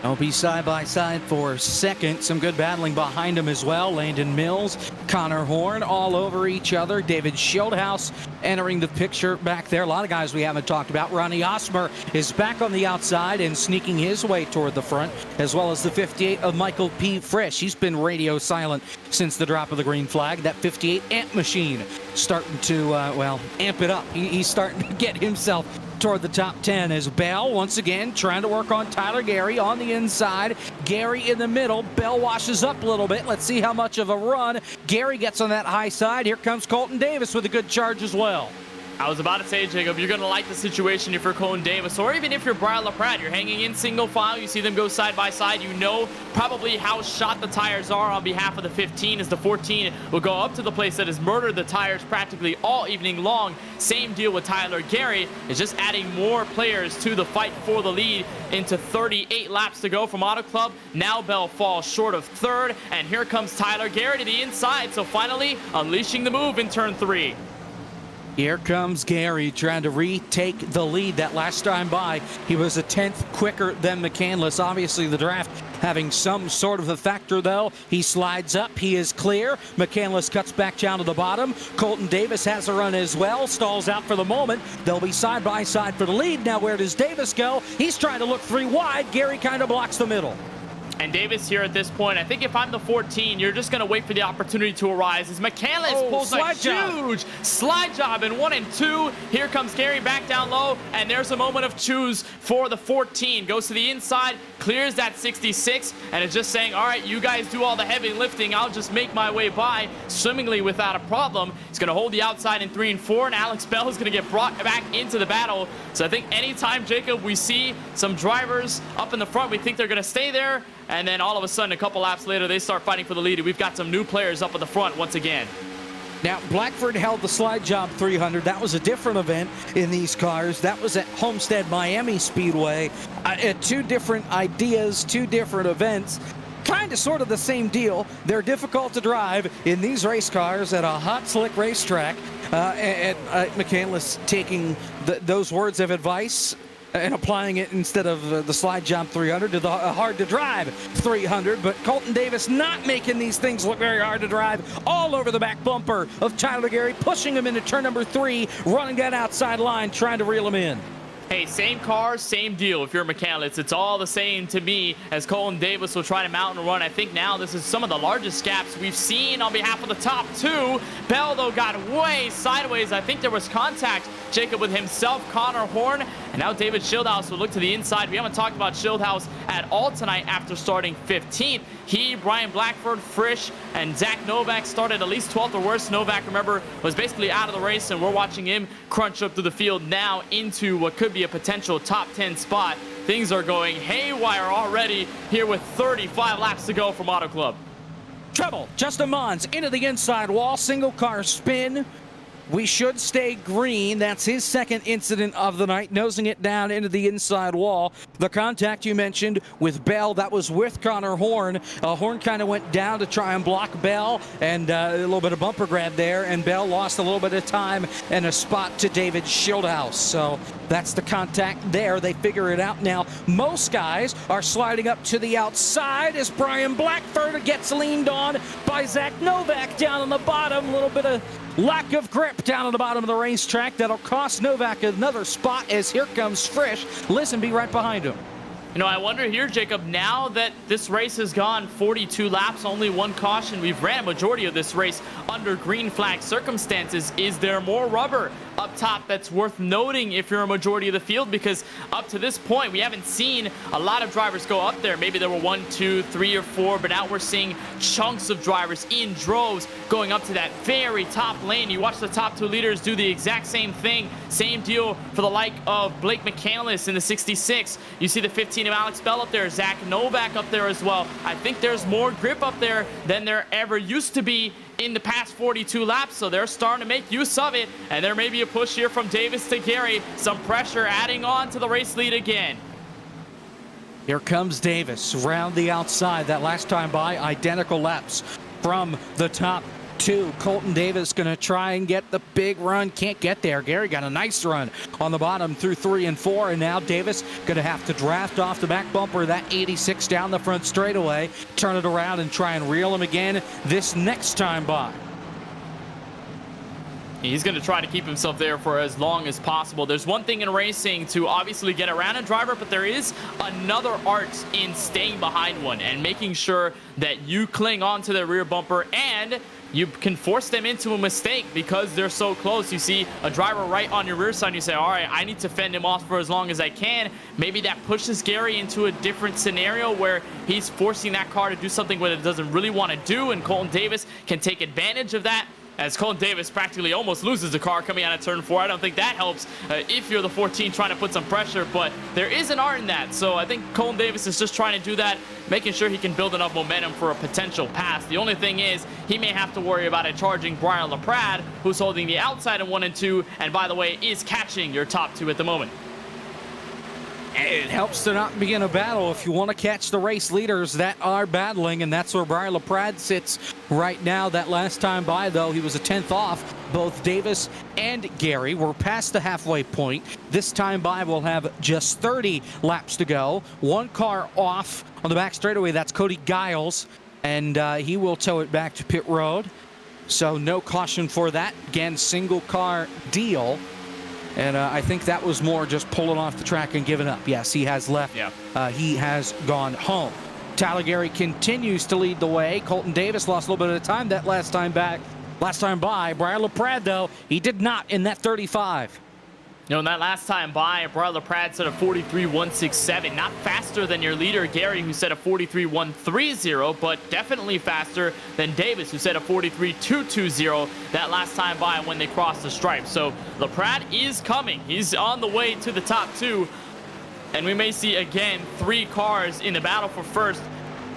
They'll be side by side for second. Some good battling behind him as well. Landon Mills, Connor Horn all over each other. David Schildhaus entering the picture back there. A lot of guys we haven't talked about. Ronnie Osmer is back on the outside and sneaking his way toward the front, as well as the 58 of Michael P. Frisch. He's been radio silent since the drop of the green flag. That 58 amp machine starting to, well, amp it up. He's starting to get himself toward the top 10 as Bell once again trying to work on Tyler Gary on the inside. Gary in the middle. Bell washes up a little bit. Let's see how much of a run Gary gets on that high side. Here comes Colton Davis with a good charge as well. I was about to say, Jacob, you're going to like the situation if you're Colton Davis, or even if you're Brian LaPrade. You're hanging in single file. You see them go side by side. You know probably how shot the tires are on behalf of the 15, as the 14 will go up to the place that has murdered the tires practically all evening long. Same deal with Tyler Gary. It's just adding more players to the fight for the lead into 38 laps to go from Auto Club. Now Bell falls short of third, and here comes Tyler Gary to the inside. So finally unleashing the move in turn 3. Here comes Gary trying to retake the lead. That last time by, he was a 10th quicker than McCandless. Obviously, the draft having some sort of a factor, though. He slides up. He is clear. McCandless cuts back down to the bottom. Colton Davis has a run as well. Stalls out for the moment. They'll be side by side for the lead. Now, where does Davis go? He's trying to look 3 wide. Gary kind of blocks the middle. And Davis here at this point, I think if I'm the 14, you're just going to wait for the opportunity to arise. As McCandless pulls a huge slide job in 1 and 2. Here comes Gary back down low, and there's a moment of choose for the 14. Goes to the inside, clears that 66, and is just saying, all right, you guys do all the heavy lifting. I'll just make my way by swimmingly without a problem. He's going to hold the outside in 3 and 4, and Alex Bell is going to get brought back into the battle. So I think anytime, Jacob, we see some drivers up in the front, we think they're going to stay there. and then all of a sudden, a couple laps later, they start fighting for the lead. We've got some new players up at the front once again. Now, Blackford held the Slide Job 300. That was a different event in these cars. That was at Homestead Miami Speedway. Two different ideas, two different events. Kind of sort of the same deal. They're difficult to drive in these race cars at a hot, slick racetrack. And McCandless taking those words of advice and applying it instead of the Slide Job 300 to the hard to drive 300. But Colton Davis not making these things look very hard to drive all over the back bumper of Tyler Gary, pushing him into turn number 3, running that outside line, trying to reel him in. Hey, same car, same deal. If you're a McCandless, it's all the same to me as Colton Davis will try to mount and run. I think now this is some of the largest gaps we've seen on behalf of the top 2. Bell, though, got way sideways. I think there was contact, Jacob, with himself, Connor Horn, and now David Schildhaus will look to the inside. We haven't talked about Schildhaus at all tonight after starting 15th. He, Brian Blackford, Frisch, and Zach Novak started at least 12th or worse. Novak, remember, was basically out of the race, and we're watching him crunch up through the field now into what could be a potential top 10 spot. Things are going haywire already here with 35 laps to go from Auto Club. Trouble. Justin Mons into the inside wall. Single car spin. We should stay green. That's his second incident of the night, nosing it down into the inside wall. The contact you mentioned with Bell, that was with Connor Horn. Horn kind of went down to try and block Bell, and a little bit of bumper grab there, and Bell lost a little bit of time and a spot to David Schildhaus. So that's the contact there. They figure it out now. Most guys are sliding up to the outside as Brian Blackford gets leaned on by Zach Novak down on the bottom. A little bit of lack of grip down on the bottom of the racetrack. That'll cost Novak another spot as here comes Frisch. Listen, be right behind him. You know, I wonder here, Jacob, now that this race has gone 42 laps, only one caution, we've ran a majority of this race under green flag circumstances. Is there more rubber up top that's worth noting if you're a majority of the field? Because up to this point, we haven't seen a lot of drivers go up there. Maybe there were 1, 2, 3, or 4, but now we're seeing chunks of drivers in droves going up to that very top lane. You watch the top 2 leaders do the exact same thing. Same deal for the like of Blake McCandless in the 66. You see the 15 of Alex Bell up there, Zach Novak up there as well. I think there's more grip up there than there ever used to be in the past 42 laps, so they're starting to make use of it, and there may be a push here from Davis to Gary. Some pressure adding on to the race lead again. Here comes Davis around the outside. That last time by, identical laps from the top 2. Colton Davis going to try and get the big run. Can't get there. Gary got a nice run on the bottom through 3 and 4. And now Davis going to have to draft off the back bumper. That 86 down the front straightaway. Turn it around and try and reel him again this next time by. He's going to try to keep himself there for as long as possible. There's one thing in racing to obviously get around a driver, but there is another art in staying behind one and making sure that you cling on to the rear bumper and you can force them into a mistake because they're so close. You see a driver right on your rear side and you say, all right, I need to fend him off for as long as I can. Maybe that pushes Gary into a different scenario where he's forcing that car to do something that it doesn't really want to do, and Colton Davis can take advantage of that, as Colton Davis practically almost loses the car coming out of turn 4. I don't think that helps if you're the 14 trying to put some pressure, but there is an art in that. So I think Colton Davis is just trying to do that, making sure he can build enough momentum for a potential pass. The only thing is he may have to worry about it charging Brian LaPrade, who's holding the outside in 1 and 2, and by the way, is catching your top 2 at the moment. It helps to not be in a battle if you want to catch the race leaders that are battling, and that's where Brian LaPrade sits right now. That last time by, though, he was a 10th off. Both Davis and Gary were past the halfway point. This time by, we'll have just 30 laps to go. One car off on the back straightaway. That's Cody Giles, and he will tow it back to pit road. So no caution for that. Again, single car deal. And I think that was more just pulling off the track and giving up. Yes, he has left. Yeah. He has gone home. Tyler Gary continues to lead the way. Colton Davis lost a little bit of time that last time by. Brian LaPrade, though, he did not in that 35. You know, in that last time by, Brian LaPrade set a 43.167. Not faster than your leader, Gary, who set a 43.130, but definitely faster than Davis, who set a 43.220 that last time by when they crossed the stripe. So LaPrade is coming. He's on the way to the top 2. And we may see, again, 3 cars in the battle for first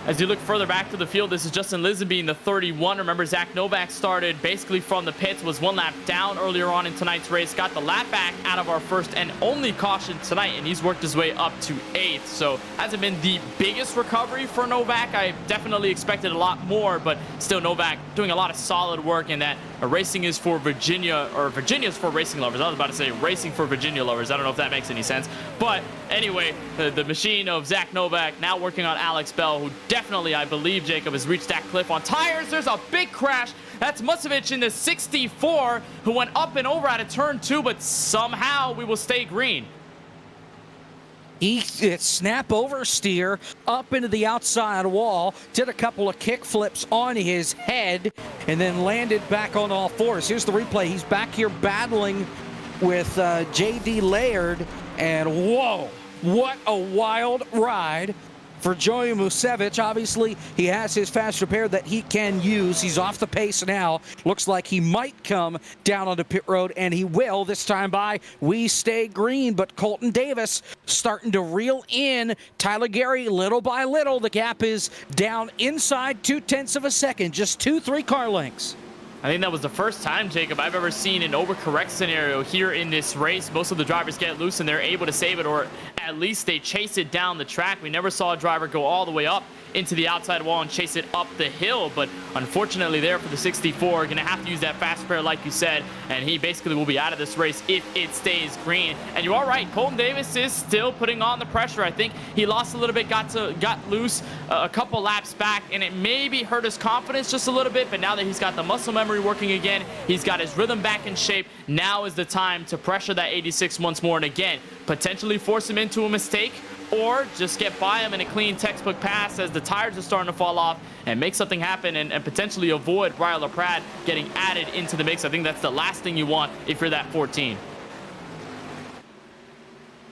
As you look further back to the field, this is Justin Lisenby in the 31. Remember, Zach Novak started basically from the pits, was 1 lap down earlier on in tonight's race, got the lap back out of our first and only caution tonight, and he's worked his way up to 8th. So hasn't been the biggest recovery for Novak. I definitely expected a lot more, but still Novak doing a lot of solid work in that racing is for Virginia, or Virginia's for racing lovers. I was about to say racing for Virginia lovers. I don't know if that makes any sense. But anyway, the machine of Zach Novak now working on Alex Bell, who definitely, I believe, Jacob, has reached that cliff on tires. There's a big crash. That's Musovic in the 64, who went up and over out of turn 2, but somehow we will stay green. He snap oversteer up into the outside wall, did a couple of kick flips on his head, and then landed back on all fours. Here's the replay. He's back here battling with J.D. Laird, and whoa, what a wild ride for Joey Musovic. Obviously, he has his fast repair that he can use. He's off the pace now. Looks like he might come down onto pit road, and he will this time by We Stay Green. But Colton Davis starting to reel in Tyler Gary little by little. The gap is down inside 0.2 of a second, just 2-3 car lengths. I think that was the first time, Jacob, I've ever seen an overcorrect scenario here in this race. Most of the drivers get loose and they're able to save it, or at least they chase it down the track. We never saw a driver go all the way up into the outside wall and chase it up the hill, but unfortunately there for the 64, going to have to use that fast repair like you said, and he basically will be out of this race if it stays green. And you are right, Colton Davis is still putting on the pressure. I think he lost a little bit, got loose a couple laps back, and it maybe hurt his confidence just a little bit, but now that he's got the muscle memory working again, he's got his rhythm back in shape, now is the time to pressure that 86 once more, and again, potentially force him into a mistake, or just get by him in a clean textbook pass as the tires are starting to fall off, and make something happen and potentially avoid Brian LaPrade getting added into the mix. I think that's the last thing you want if you're that 14.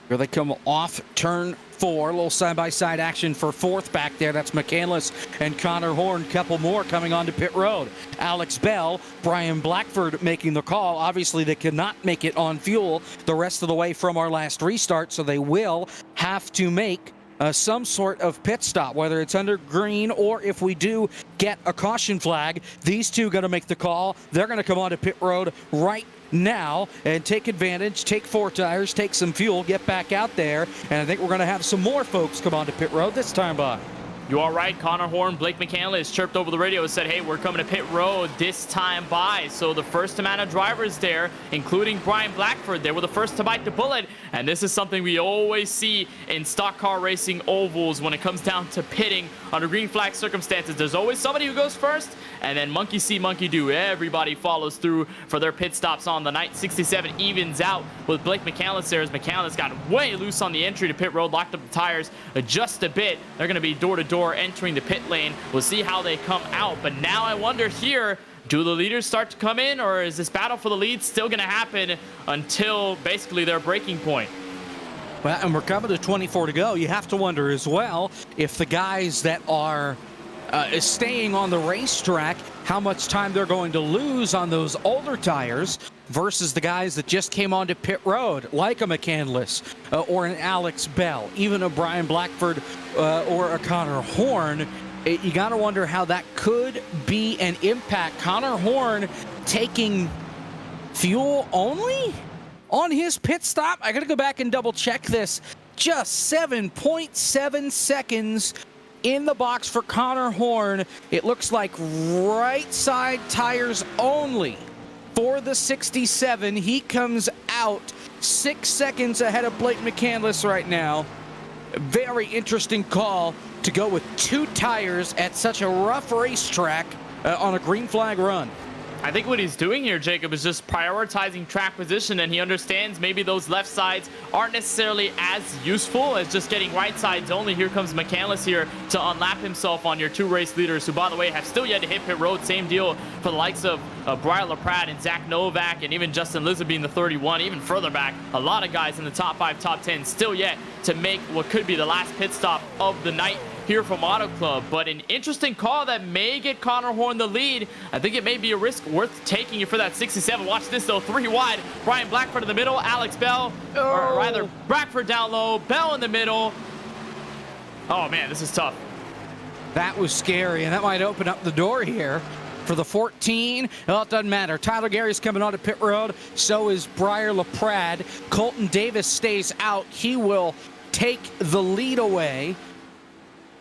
Here they come off turn 4. A little side-by-side action for 4th back there. That's McCandless and Connor Horn. Couple more coming onto pit road. Alex Bell, Brian Blackford making the call. Obviously, they cannot make it on fuel the rest of the way from our last restart, so they will have to make some sort of pit stop, whether it's under green or if we do get a caution flag. These two going to make the call. They're going to come onto pit road right now and take advantage, take 4 tires, take some fuel, get back out there, and I think we're going to have some more folks come onto pit road this time by. You are right. Connor Horn, Blake McCandless chirped over the radio and said, hey, we're coming to pit road this time by. So the first amount of drivers there, including Brian Blackford, they were the first to bite the bullet. And this is something we always see in stock car racing ovals when it comes down to pitting under green flag circumstances. There's always somebody who goes first, and then monkey see, monkey do. Everybody follows through for their pit stops on the night. 67 evens out with Blake McCandless there as McCandless got way loose on the entry to pit road, locked up the tires just a bit. They're going to be door to door entering the pit lane. We'll see how they come out, but now I wonder here, do the leaders start to come in, or is this battle for the lead still going to happen until basically their breaking point? Well, and we're coming to 24 to go. You have to wonder as well if the guys that are staying on the racetrack, how much time they're going to lose on those older tires versus the guys that just came onto pit road, like a McCandless or an Alex Bell, even a Brian Blackford or a Connor Horn. You got to wonder how that could be an impact. Connor Horn taking fuel only on his pit stop. I got to go back and double check this. Just 7.7 seconds in the box for Connor Horn. It looks like right side tires only for the 67. He comes out 6 seconds ahead of Blake McCandless right now. Very interesting call to go with 2 tires at such a rough racetrack on a green flag run. I think what he's doing here, Jacob, is just prioritizing track position, and he understands maybe those left sides aren't necessarily as useful as just getting right sides only. Here comes McCandless here to unlap himself on your 2 race leaders, who, by the way, have still yet to hit pit road. Same deal for the likes of Brian LaPrade and Zach Novak, and even Justin Lisenby in the 31. Even further back, a lot of guys in the top 5, top 10 still yet to make what could be the last pit stop of the night here from Auto Club. But an interesting call that may get Connor Horn the lead. I think it may be a risk worth taking it for that 67. Watch this though, 3 wide. Brian Blackford in the middle, Alex Bell, or rather Blackford down low, Bell in the middle. Oh man, this is tough. That was scary, and that might open up the door here for the 14. Well, it doesn't matter. Tyler Gary's coming onto pit road. So is Briar LaPrade. Colton Davis stays out. He will take the lead away.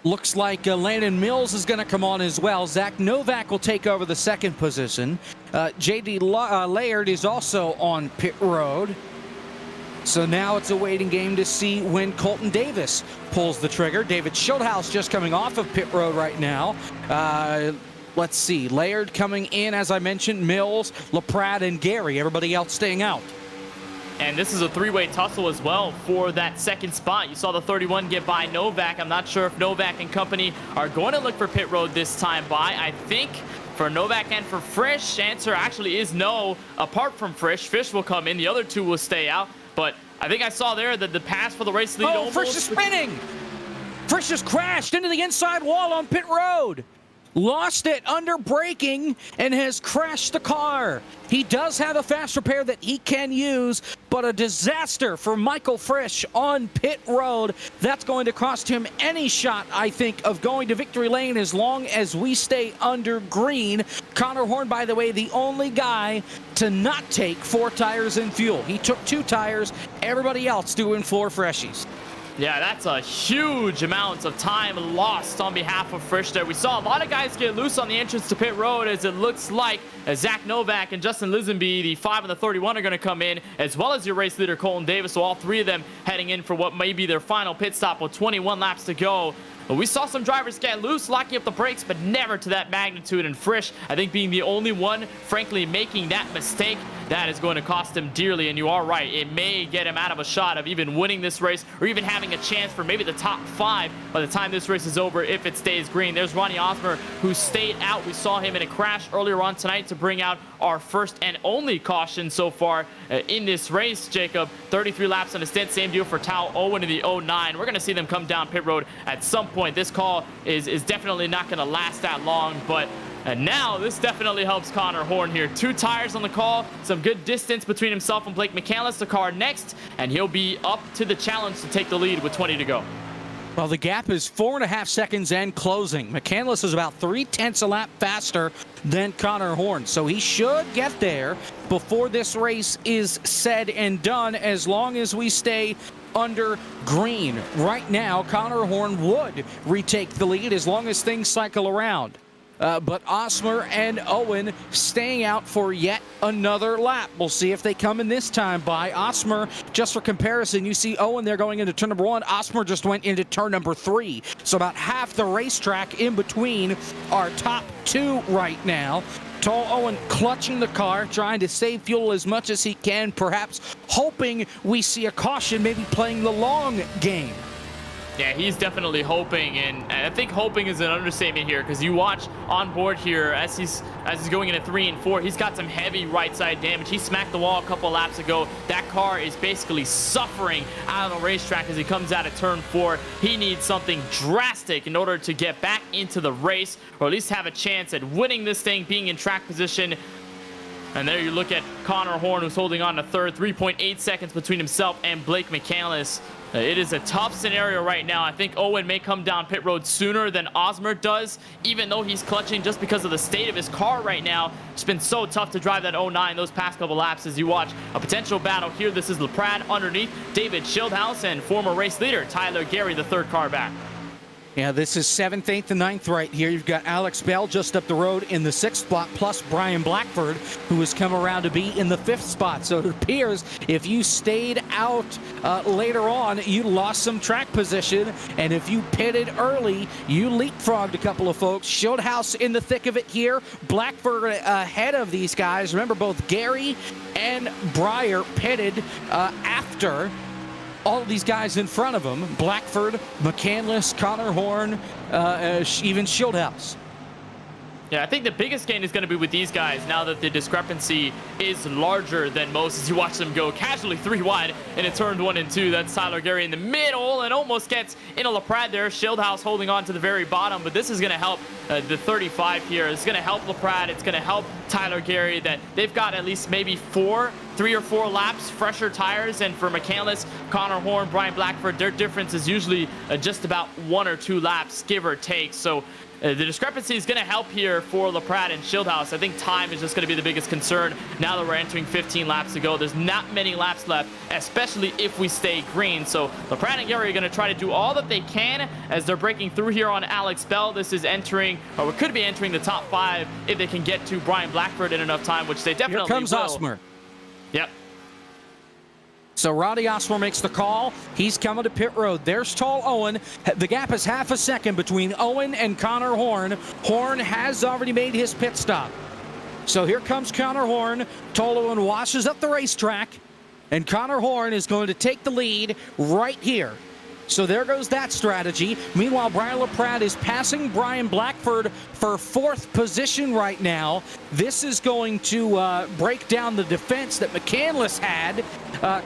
Looks like Landon Mills is going to come on as well. Zach Novak will take over the second position. J.D. Laird is also on pit road. So now it's a waiting game to see when Colton Davis pulls the trigger. David Schildhouse just coming off of pit road right now. Let's see. Laird coming in, as I mentioned. Mills, LaPrade, and Gary. Everybody else staying out. And this is a three-way tussle as well for that second spot. You saw the 31 get by Novak. I'm not sure if Novak and company are going to look for pit road this time by. I think for Novak and for Frisch, answer actually is no. Apart from Frisch, Fish will come in. The other two will stay out. But I think I saw there that the pass for the race lead almost... Frisch is spinning! Frisch has crashed into the inside wall on pit road. Lost it under braking and has crashed the car. He does have a fast repair that he can use, but a disaster for Michael Frisch on pit road. That's going to cost him any shot, I think, of going to victory lane as long as we stay under green. Connor Horn, by the way, the only guy to not take 4 tires and fuel. He took 2 tires, everybody else doing 4 freshies. Yeah, that's a huge amount of time lost on behalf of Frisch there. We saw a lot of guys get loose on the entrance to pit road, as it looks like Zach Novak and Justin Lisenby, the 5 and the 31, are going to come in, as well as your race leader, Colton Davis. So all 3 of them heading in for what may be their final pit stop with 21 laps to go. But we saw some drivers get loose, locking up the brakes, but never to that magnitude. And Frisch, I think, being the only one, frankly, making that mistake, that is going to cost him dearly. And you are right, it may get him out of a shot of even winning this race or even having a chance for maybe the top 5 by the time this race is over if it stays green. There's Ronnie Osmer, who stayed out. We saw him in a crash earlier on tonight to bring out our first and only caution so far in this race, Jacob. 33 laps on a stint. Same deal for Tao Owen in the 09. We're going to see them come down pit road at some point. This call is definitely not going to last that long, but now this definitely helps Connor Horn here. 2 tires on the call, some good distance between himself and Blake McCandless. The car next, and he'll be up to the challenge to take the lead with 20 to go. Well, the gap is 4.5 seconds and closing. McCandless is about 0.3 a lap faster than Connor Horn, so he should get there before this race is said and done, as long as we stay under green. Right now, Connor Horn would retake the lead as long as things cycle around. But Osmer and Owen staying out for yet another lap. We'll see if they come in this time by Osmer. Just for comparison, you see Owen there going into turn number 1. Osmer just went into turn number 3. So about half the racetrack in between our top 2 right now. Tall Owen clutching the car, trying to save fuel as much as he can, perhaps hoping we see a caution, maybe playing the long game. Yeah, he's definitely hoping, and I think hoping is an understatement here, because you watch on board here as he's going into 3 and 4, he's got some heavy right side damage. He smacked the wall a couple laps ago. That car is basically suffering out on the racetrack as he comes out of turn 4. He needs something drastic in order to get back into the race, or at least have a chance at winning this thing, being in track position. And there you look at Connor Horn, who's holding on to third, 3.8 seconds between himself and Blake McCandless. It is a tough scenario right now. I think Owen may come down pit road sooner than Osmer does, even though he's clutching just because of the state of his car right now. It's been so tough to drive that 09 those past couple laps. As you watch a potential battle here, this is LaPrade underneath David Schildhouse and former race leader Tyler Gary, the 3rd car back. Yeah, this is 7th, 8th, and 9th right here. You've got Alex Bell just up the road in the 6th spot, plus Brian Blackford, who has come around to be in the 5th spot. So it appears if you stayed out later on, you lost some track position. And if you pitted early, you leapfrogged a couple of folks. Schildhouse in the thick of it here. Blackford ahead of these guys. Remember, both Gary and Briar pitted after all of these guys in front of him. Blackford, McCandless, Connor Horn, even Schildhouse. Yeah, I think the biggest gain is going to be with these guys now that the discrepancy is larger than most, as you watch them go casually 3 wide in a turn 1 and 2. That's Tyler Gary in the middle and almost gets into LaPrade there. Schildhouse holding on to the very bottom, but this is going to help the 35 here. It's going to help LaPrade. It's going to help Tyler Gary, that they've got at least maybe 4 3 or 4 laps, fresher tires, and for McCandless, Connor Horn, Brian Blackford, their difference is usually just about 1 or 2 laps, give or take. So the discrepancy is going to help here for LaPrade and Shieldhouse. I think time is just going to be the biggest concern now that we're entering 15 laps to go. There's not many laps left, especially if we stay green. So LaPrade and Gary are going to try to do all that they can as they're breaking through here on Alex Bell. This is entering, or it could be entering the top 5 if they can get to Brian Blackford in enough time, which they definitely Here comes will. Osmer. Yep. So Ronnie Osmer makes the call. He's coming to pit road. There's tall Owen. The gap is half a second between Owen and Connor Horn. Horn has already made his pit stop. So here comes Connor Horn. Tall Owen washes up the racetrack. And Connor Horn is going to take the lead right here. So there goes that strategy. Meanwhile, Brian LaPrade is passing Brian Blackford for 4th position right now. This is going to break down the defense that McCandless had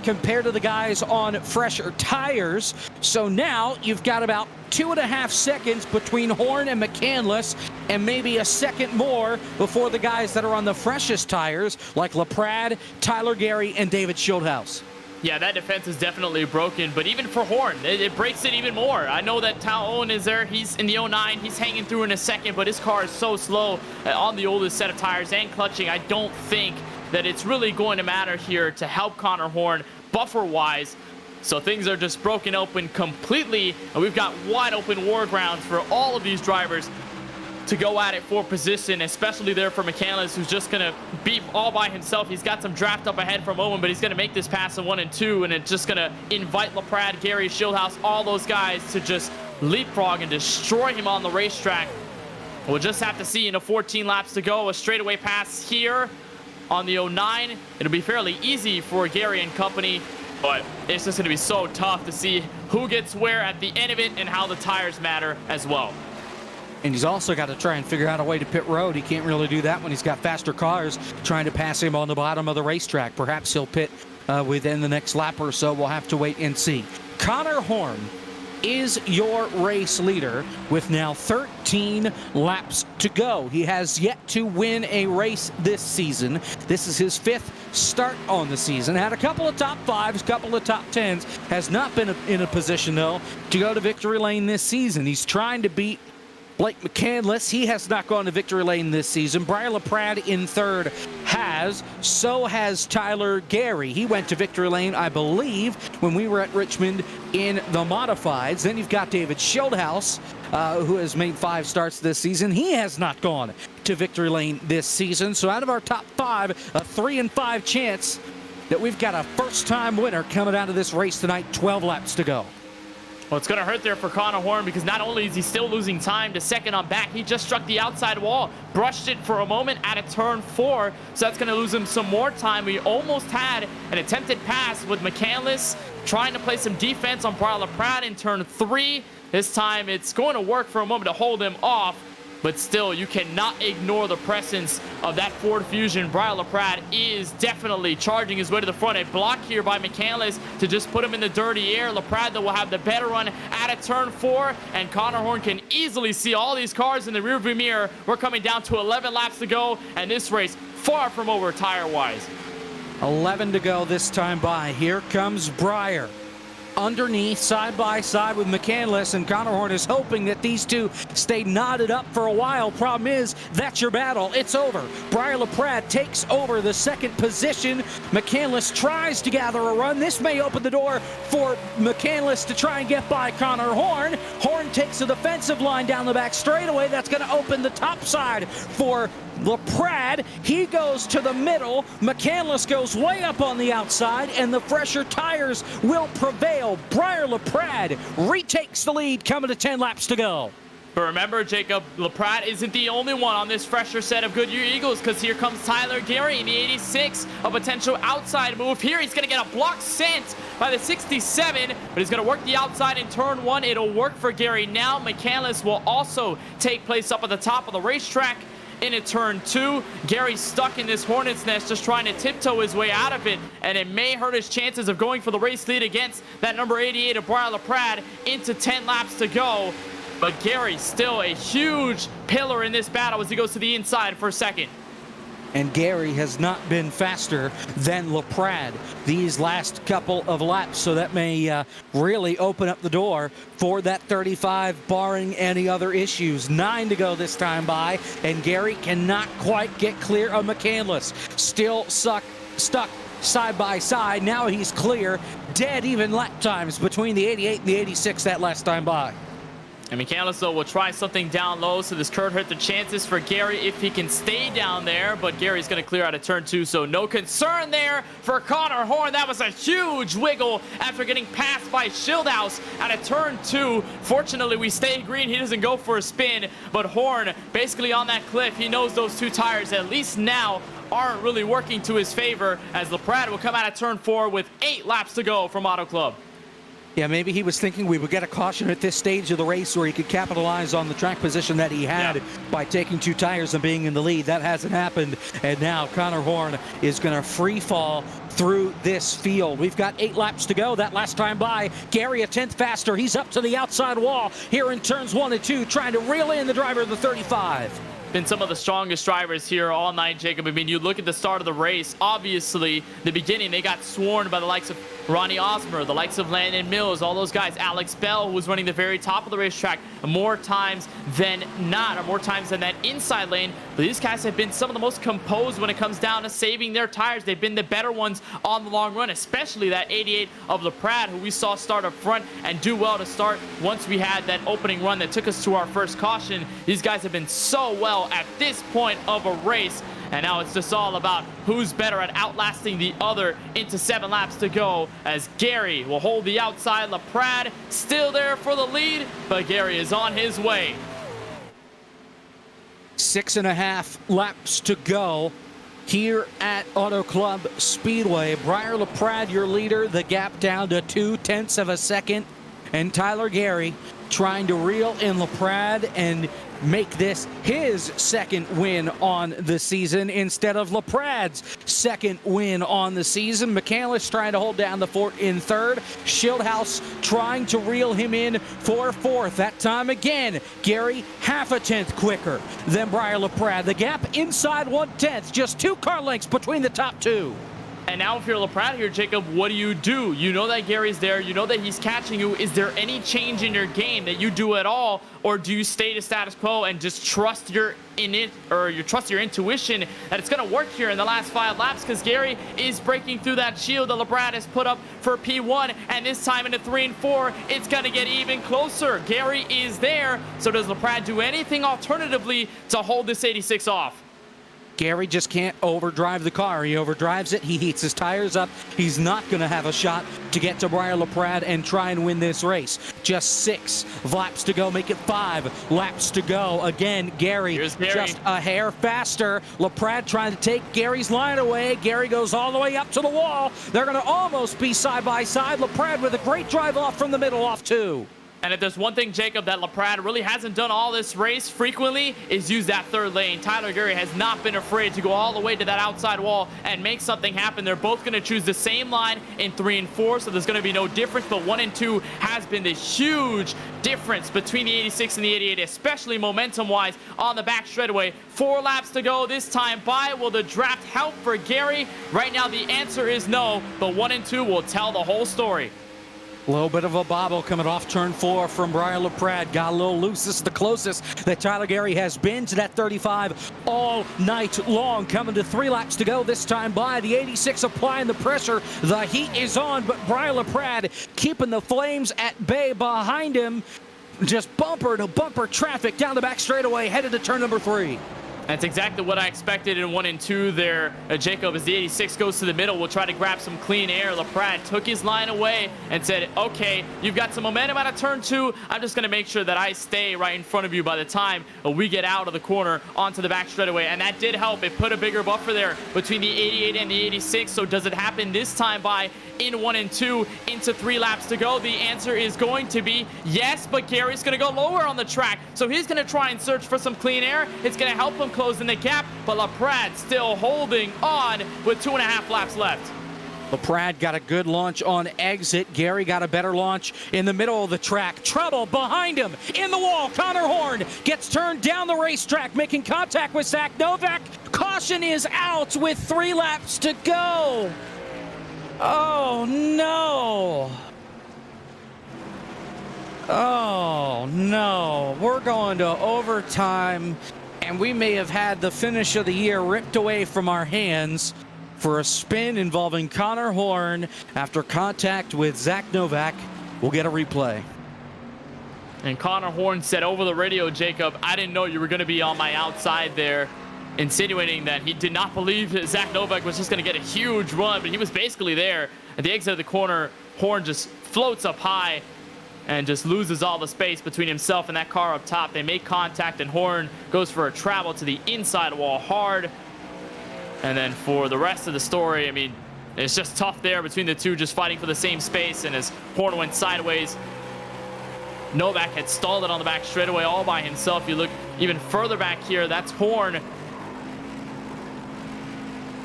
compared to the guys on fresher tires. So now you've got about 2.5 seconds between Horn and McCandless, and maybe a second more before the guys that are on the freshest tires, like LaPrade, Tyler Gary, and David Shieldhouse. Yeah, that defense is definitely broken, but even for Horn, it breaks it even more. I know that Tal Owen is there. He's in the 09. He's hanging through in a second, but his car is so slow on the oldest set of tires and clutching. I don't think that it's really going to matter here to help Connor Horn buffer-wise. So things are just broken open completely, and we've got wide open war grounds for all of these drivers to go at it for position, especially there for McCandless, who's just going to be all by himself. He's got some draft up ahead from Owen, but he's going to make this pass in 1 and 2, and it's just going to invite LaPrade, Gary, Shieldhouse, all those guys to just leapfrog and destroy him on the racetrack. We'll just have to see in 14 laps to go. A straightaway pass here on the 09. It'll be fairly easy for Gary and company, but it's just going to be so tough to see who gets where at the end of it and how the tires matter as well. And he's also got to try and figure out a way to pit road. He can't really do that when he's got faster cars trying to pass him on the bottom of the racetrack. Perhaps he'll pit within the next lap or so. We'll have to wait and see. Connor Horn is your race leader with now 13 laps to go. He has yet to win a race this season. This is his 5th start on the season. Had a couple of top 5s, a couple of top 10s. Has not been in a position, though, to go to victory lane this season. He's trying to beat Blake McCandless. He has not gone to victory lane this season. Brian LaPrade in 3rd has. So has Tyler Gary. He went to victory lane, I believe, when we were at Richmond in the modifieds. Then you've got David Shieldhouse, who has made 5 starts this season. He has not gone to victory lane this season. So out of our top 5, a 3 in 5 chance that we've got a first-time winner coming out of this race tonight. 12 laps to go. Well, it's going to hurt there for Connor Horn because not only is he still losing time to second on back, he just struck the outside wall, brushed it for a moment at a turn 4, so that's going to lose him some more time. We almost had an attempted pass with McCandless trying to play some defense on Brian LaPrade in turn 3. This time it's going to work for a moment to hold him off, but still, you cannot ignore the presence of that Ford Fusion. Brian LaPrade is definitely charging his way to the front. A block here by McCandless to just put him in the dirty air. LaPrade, though, will have the better run at a turn 4, and Connor Horn can easily see all these cars in the rearview mirror. We're coming down to 11 laps to go, and this race far from over tire-wise. 11 to go this time by. Here comes Breyer. Underneath, side by side with McCandless, and Connor Horn is hoping that these two stay knotted up for a while. Problem is, that's your battle. It's over. Brian LaPrade takes over the 2nd position. McCandless tries to gather a run. This may open the door for McCandless to try and get by Connor Horn. Horn takes the defensive line down the back straightaway. That's going to open the top side for LaPrade. He goes to the middle. McCandless goes way up on the outside, and the fresher tires will prevail. Brian LaPrade retakes the lead, coming to 10 laps to go. But remember, Jacob, LaPrade isn't the only one on this fresher set of Goodyear Eagles, because here comes Tyler Gary in the 86, a potential outside move here. He's going to get a block sent by the 67, but he's going to work the outside in turn 1. It'll work for Gary now. McCandless will also take place up at the top of the racetrack in a turn 2. Gary's stuck in this hornet's nest, just trying to tiptoe his way out of it, and it may hurt his chances of going for the race lead against that number 88 of Brian LaPrade into 10 laps to go. But Gary's still a huge pillar in this battle as he goes to the inside for a second. and Gary has not been faster than LaPrade these last couple of laps, so that may really open up the door for that 35, barring any other issues. 9 to go this time by, and Gary cannot quite get clear of McCandless. Still stuck side by side. Now he's clear. Dead even lap times between the 88 and the 86 that last time by. And McCandless, though, will try something down low, so this could hurt the chances for Gary if he can stay down there, but Gary's going to clear out of turn 2, so no concern there for Connor Horn. That was a huge wiggle after getting passed by Schildhaus out of turn 2. Fortunately, we stay green. He doesn't go for a spin, but Horn basically on that cliff. He knows those 2 tires, at least now, aren't really working to his favor, as LaPrade will come out of turn 4 with 8 laps to go from Auto Club. Yeah, maybe he was thinking we would get a caution at this stage of the race where he could capitalize on the track position that he had by taking 2 tires and being in the lead. That hasn't happened, and now Connor Horn is going to free fall through this field. We've got 8 laps to go. That last time by, Gary a 10th faster. He's up to the outside wall here in turns 1 and 2, trying to reel in the driver of the 35. Been some of the strongest drivers here all night, Jacob. I mean, you look at the start of the race, obviously, the beginning, they got sworn by the likes of Ronnie Osmer, the likes of Landon Mills, all those guys. Alex Bell, who was running the very top of the racetrack more times than not, or more times than that inside lane. But these guys have been some of the most composed when it comes down to saving their tires. They've been the better ones on the long run, especially that 88 of LaPrade, who we saw start up front and do well to start once we had that opening run that took us to our first caution. These guys have been so well at this point of a race. And now it's just all about who's better at outlasting the other into 7 laps to go, as Gary will hold the outside. LaPrade still there for the lead, but Gary is on his way. 6.5 laps to go here at Auto Club Speedway. Briar LaPrade, your leader, the gap down to 0.2 of a second. And Tyler Gary trying to reel in LaPrade and make this his second win on the season instead of LaPrade's second win on the season. McCandless trying to hold down the fort in 3rd. Schildhaus trying to reel him in for 4th. That time again, Gary half a tenth quicker than Briar LaPrade. The gap inside 1/10, just 2 car lengths between the top 2. And now if you're LaPrade here, Jacob, what do? You know that Gary's there. You know that he's catching you. Is there any change in your game that you do at all? Or do you stay to status quo and just trust your intuition that it's going to work here in the last 5 laps? Because Gary is breaking through that shield that LaPrade has put up for P1. And this time into 3 and 4, it's going to get even closer. Gary is there. So does LaPrade do anything alternatively to hold this 86 off? Gary just can't overdrive the car. He overdrives it. He heats his tires up. He's not going to have a shot to get to Briar LaPrade and try and win this race. Just 6 laps to go. Make it 5 laps to go. Again, Gary just a hair faster. LaPrade trying to take Gary's line away. Gary goes all the way up to the wall. They're going to almost be side by side. LaPrade with a great drive off from the middle, off 2. And if there's one thing, Jacob, that LaPrade really hasn't done all this race frequently, is use that 3rd lane. Tyler Gary has not been afraid to go all the way to that outside wall and make something happen. They're both going to choose the same line in 3 and 4, so there's going to be no difference. But 1 and 2 has been the huge difference between the 86 and the 88, especially momentum-wise on the back straightaway. 4 laps to go this time by. Will the draft help for Gary? Right now, the answer is no, but 1 and 2 will tell the whole story. A little bit of a bobble coming off turn 4 from Briar LaPrade. Got a little loose. This is the closest that Tyler Gary has been to that 35 all night long. Coming to 3 laps to go this time by. The 86 applying the pressure. The heat is on, but Briar LaPrade keeping the flames at bay behind him. Just bumper to bumper traffic down the back straightaway, headed to turn number 3. That's exactly what I expected in 1 and 2 there, Jacob, as the 86 goes to the middle. We'll try to grab some clean air. LaPrade took his line away and said, okay, you've got some momentum out of turn 2. I'm just going to make sure that I stay right in front of you by the time we get out of the corner onto the back straightaway. And that did help. It put a bigger buffer there between the 88 and the 86. So does it happen this time by in 1 and 2 into 3 laps to go? The answer is going to be yes, but Gary's going to go lower on the track. So he's going to try and search for some clean air. It's going to help him closing the gap, but LaPrade still holding on with 2.5 laps left. LaPrade got a good launch on exit. Gary got a better launch in the middle of the track. Trouble behind him in the wall. Connor Horn gets turned down the racetrack, making contact with Zach Novak. Caution is out with 3 laps to go. Oh, no. Oh, no. We're going to overtime, and we may have had the finish of the year ripped away from our hands for a spin involving Connor Horn after contact with Zach Novak. We'll get a replay. And Connor Horn said over the radio, Jacob, I didn't know you were going to be on my outside there, insinuating that he did not believe that Zach Novak was just going to get a huge run, but he was basically there at the exit of the corner. Horn just floats up high and just loses all the space between himself and that car up top. They make contact, and Horn goes for a travel to the inside wall hard. And then for the rest of the story, I mean, it's just tough there between the two, just fighting for the same space. And as Horn went sideways, Novak had stalled it on the back straightaway all by himself. You look even further back here, that's Horn.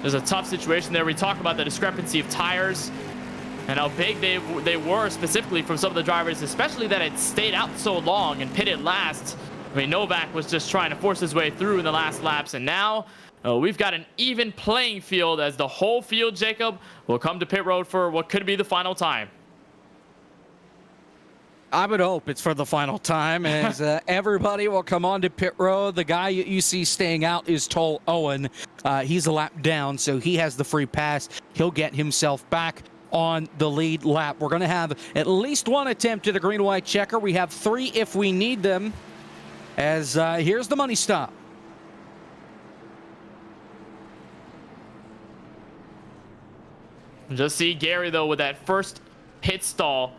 There's a tough situation there. We talk about the discrepancy of tires and how big they were specifically from some of the drivers, especially that it stayed out so long and pitted last. I mean, Novak was just trying to force his way through in the last laps, and now we've got an even playing field as the whole field, Jacob, will come to pit road for what could be the final time. I would hope it's for the final time, as everybody will come on to pit road. The guy you see staying out is Toll Owen. He's a lap down, so he has the free pass. He'll get himself back on the lead lap. We're going to have at least one attempt at a green-white checker. We have 3 if we need them, as here's the money stop. Just see Gary, though, with that first pit stall.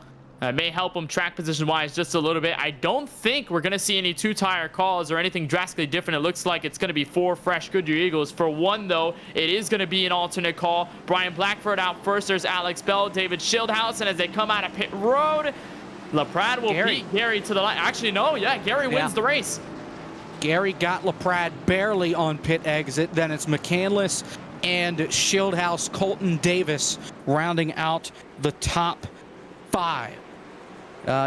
May help him track position-wise just a little bit. I don't think we're going to see any 2-tire calls or anything drastically different. It looks like it's going to be 4 fresh Goodyear Eagles. For one, though, it is going to be an alternate call. Brian Blackford out first. There's Alex Bell, David Schildhausen, and as they come out of pit road, LaPrade will beat Gary to the line. Actually, no, yeah, Gary wins the race. Gary got LaPrade barely on pit exit. Then it's McCandless and Schildhaus, Colton Davis rounding out the top 5.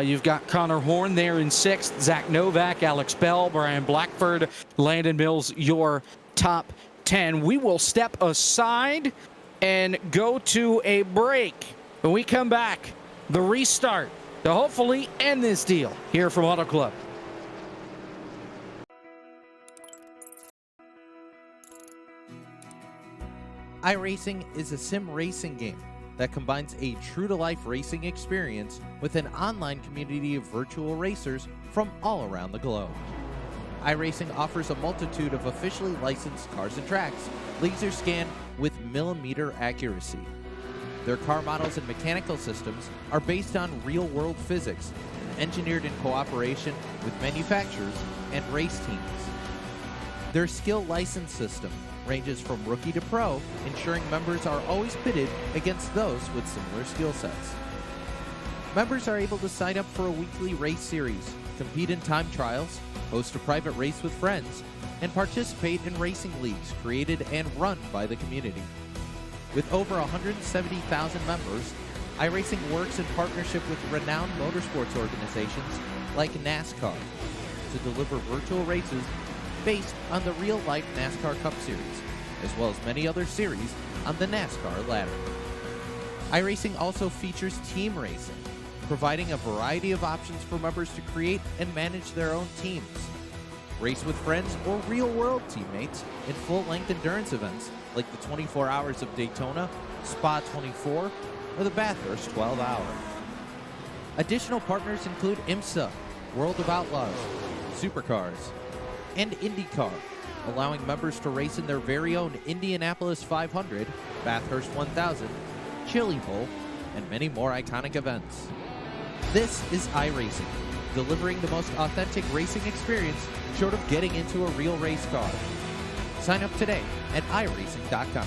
You've got Connor Horn there in 6th, Zach Novak, Alex Bell, Brian Blackford, Landon Mills, your top 10. We will step aside and go to a break. When we come back, the restart to hopefully end this deal here from Auto Club. iRacing is a sim racing game that combines a true-to-life racing experience with an online community of virtual racers from all around the globe. iRacing offers a multitude of officially licensed cars and tracks, laser scanned with millimeter accuracy. Their car models and mechanical systems are based on real-world physics, engineered in cooperation with manufacturers and race teams. Their skill license system ranges from rookie to pro, ensuring members are always pitted against those with similar skill sets. Members are able to sign up for a weekly race series, compete in time trials, host a private race with friends, and participate in racing leagues created and run by the community. With over 170,000 members, iRacing works in partnership with renowned motorsports organizations like NASCAR to deliver virtual races based on the real-life NASCAR Cup Series, as well as many other series on the NASCAR ladder. iRacing also features team racing, providing a variety of options for members to create and manage their own teams. Race with friends or real-world teammates in full-length endurance events like the 24 Hours of Daytona, Spa 24, or the Bathurst 12-Hour. Additional partners include IMSA, World of Outlaws, Supercars, and IndyCar, allowing members to race in their very own Indianapolis 500, Bathurst 1000, Chili Bowl, and many more iconic events. This is iRacing, delivering the most authentic racing experience short of getting into a real race car. Sign up today at iRacing.com.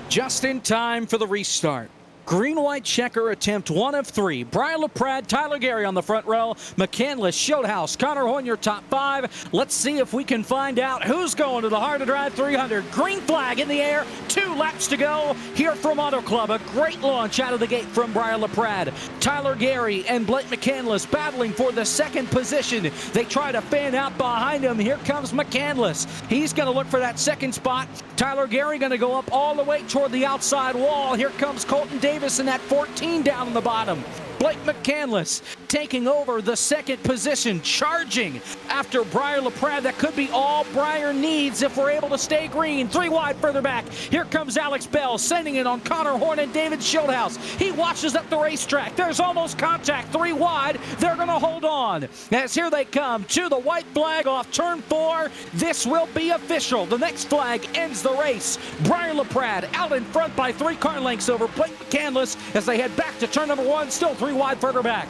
Just in time for the restart. Green-white checker attempt 1 of 3. Brian LaPrade, Tyler Gary on the front row. McCandless, Shieldhouse, Connor Horn, your top 5. Let's see if we can find out who's going to the Hard to Drive 300. Green flag in the air. 2 laps to go here from Auto Club. A great launch out of the gate from Brian LaPrade. Tyler Gary and Blake McCandless battling for the second position. They try to fan out behind him. Here comes McCandless. He's going to look for that second spot. Tyler Gary going to go up all the way toward the outside wall. Here comes Colton Davis in that 14 down on the bottom. Blake McCandless taking over the second position, charging after Briar LaPrade. That could be all Briar needs if we're able to stay green. 3 wide further back. Here comes Alex Bell, sending it on Connor Horn and David Shieldhouse. He watches up the racetrack. There's almost contact. 3 wide. They're going to hold on. As here they come to the white flag off turn 4. This will be official. The next flag ends the race. Briar LaPrade out in front by 3 car lengths over Blake McCandless as they head back to turn number 1. Still 3 wide further back.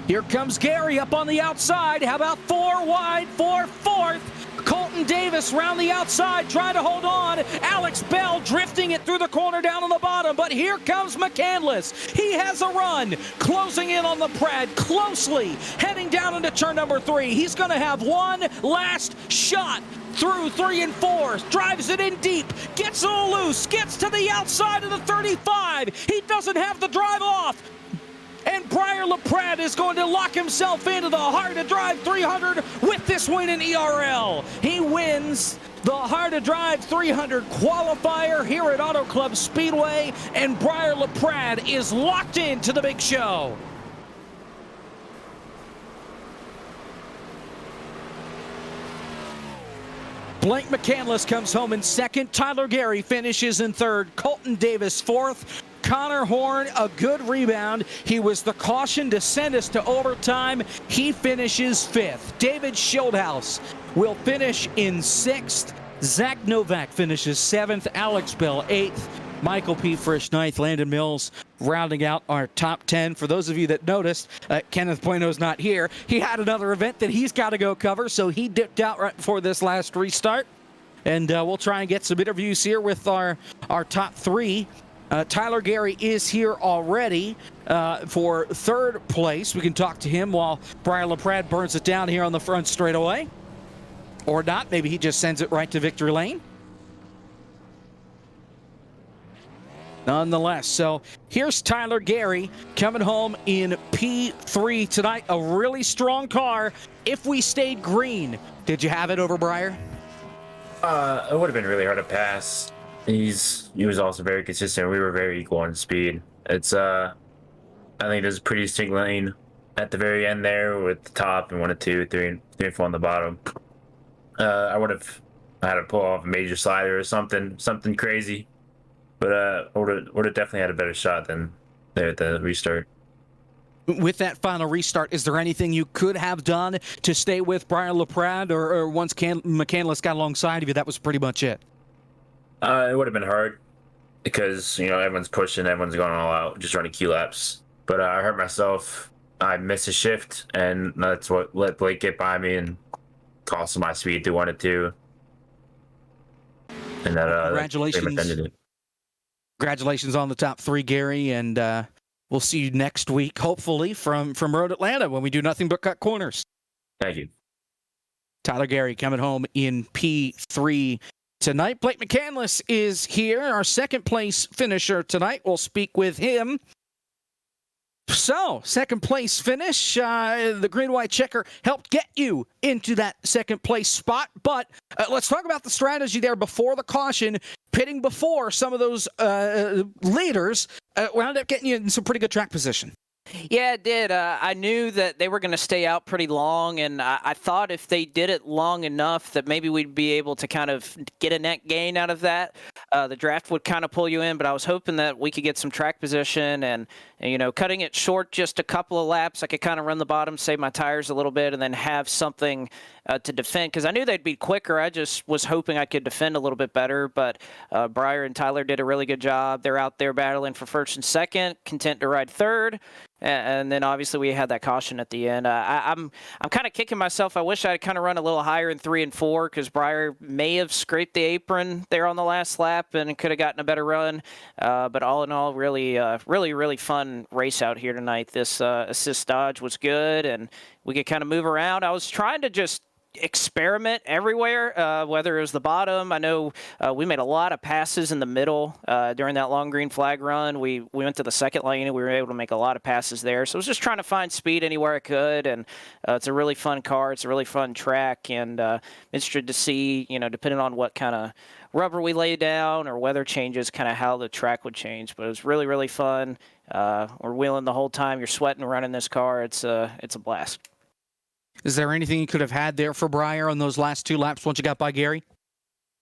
Here comes Gary up on the outside. How about 4 wide for 4th? Colton Davis round the outside trying to hold on. Alex Bell drifting it through the corner down on the bottom. But here comes McCandless. He has a run. Closing in on LaPrade closely. Heading down into turn number 3. He's going to have one last shot. Through 3 and 4, drives it in deep, gets a little loose, gets to the outside of the 35. He doesn't have the drive off. And Briar LaPrade is going to lock himself into the Hard to Drive 300 with this win in ERL. He wins the Hard to Drive 300 qualifier here at Auto Club Speedway, and Briar LaPrade is locked into the big show. Blake McCandless comes home in 2nd. Tyler Gary finishes in 3rd. Colton Davis 4th. Connor Horn, a good rebound. He was the caution to send us to overtime. He finishes 5th. David Shieldhouse will finish in 6th. Zach Novak finishes 7th. Alex Bell 8th. Michael P. Frisch 9th. Landon Mills rounding out our top 10. For those of you that noticed, Kenneth Bueno's not here. He had another event that he's got to go cover, so he dipped out right before this last restart. And we'll try and get some interviews here with our top 3. Tyler Gary is here already for 3rd place. We can talk to him while Briar LaPrade burns it down here on the front straightaway. Or not. Maybe he just sends it right to victory lane. Nonetheless, so here's Tyler Gary coming home in P3 tonight. A really strong car. If we stayed green, did you have it over Briar? It would have been really hard to pass. He was also very consistent. We were very equal in speed. It's I think there's a pretty distinct lane at the very end there with the top and 1 and 2, 3 and 4 on the bottom. I would have had to pull off a major slider or something crazy. But would have definitely had a better shot than there at the restart. With that final restart, is there anything you could have done to stay with Briar LaPrade, or once McCandless got alongside of you, that was pretty much it? It would have been hard because everyone's pushing, everyone's going all out, just running key laps. But I hurt myself. I missed a shift, and that's what let Blake get by me and cost my speed to 1 and 2. And that congratulations. Congratulations on the top 3, Gary, and we'll see you next week, hopefully, from Road Atlanta when we do nothing but cut corners. Thank you. Tyler Gary coming home in P3 tonight. Blake McCandless is here, our 2nd place finisher tonight. We'll speak with him. So, 2nd place finish. The green-white checker helped get you into that 2nd place spot. But let's talk about the strategy there before the caution. Pitting before some of those leaders wound up getting you in some pretty good track position. Yeah, it did. I knew that they were going to stay out pretty long, and I thought if they did it long enough that maybe we'd be able to kind of get a net gain out of that. The draft would kind of pull you in, but I was hoping that we could get some track position and cutting it short just a couple of laps. I could kind of run the bottom, save my tires a little bit, and then have something to defend, because I knew they'd be quicker. I just was hoping I could defend a little bit better, but Briar and Tyler did a really good job. They're out there battling for 1st and 2nd, content to ride 3rd. And then obviously we had that caution at the end. I'm kind of kicking myself. I wish I had kind of run a little higher in 3 and 4 because Briar may have scraped the apron there on the last lap. lap and could have gotten a better run. But all in all, really fun race out here tonight. This assist dodge was good, and we could kind of move around. I was trying to just experiment everywhere, whether it was the bottom. I know we made a lot of passes in the middle during that long green flag run. We went to the second lane and we were able to make a lot of passes there. So I was just trying to find speed anywhere I could, and it's a really fun car. It's a really fun track, and interested to see, depending on what kind of rubber we lay down or weather changes, kind of how the track would change. But it was really fun. We're wheeling the whole time. You're sweating running this car. It's a blast. Is there anything you could have had there for Breyer on those last 2 laps once you got by Gary?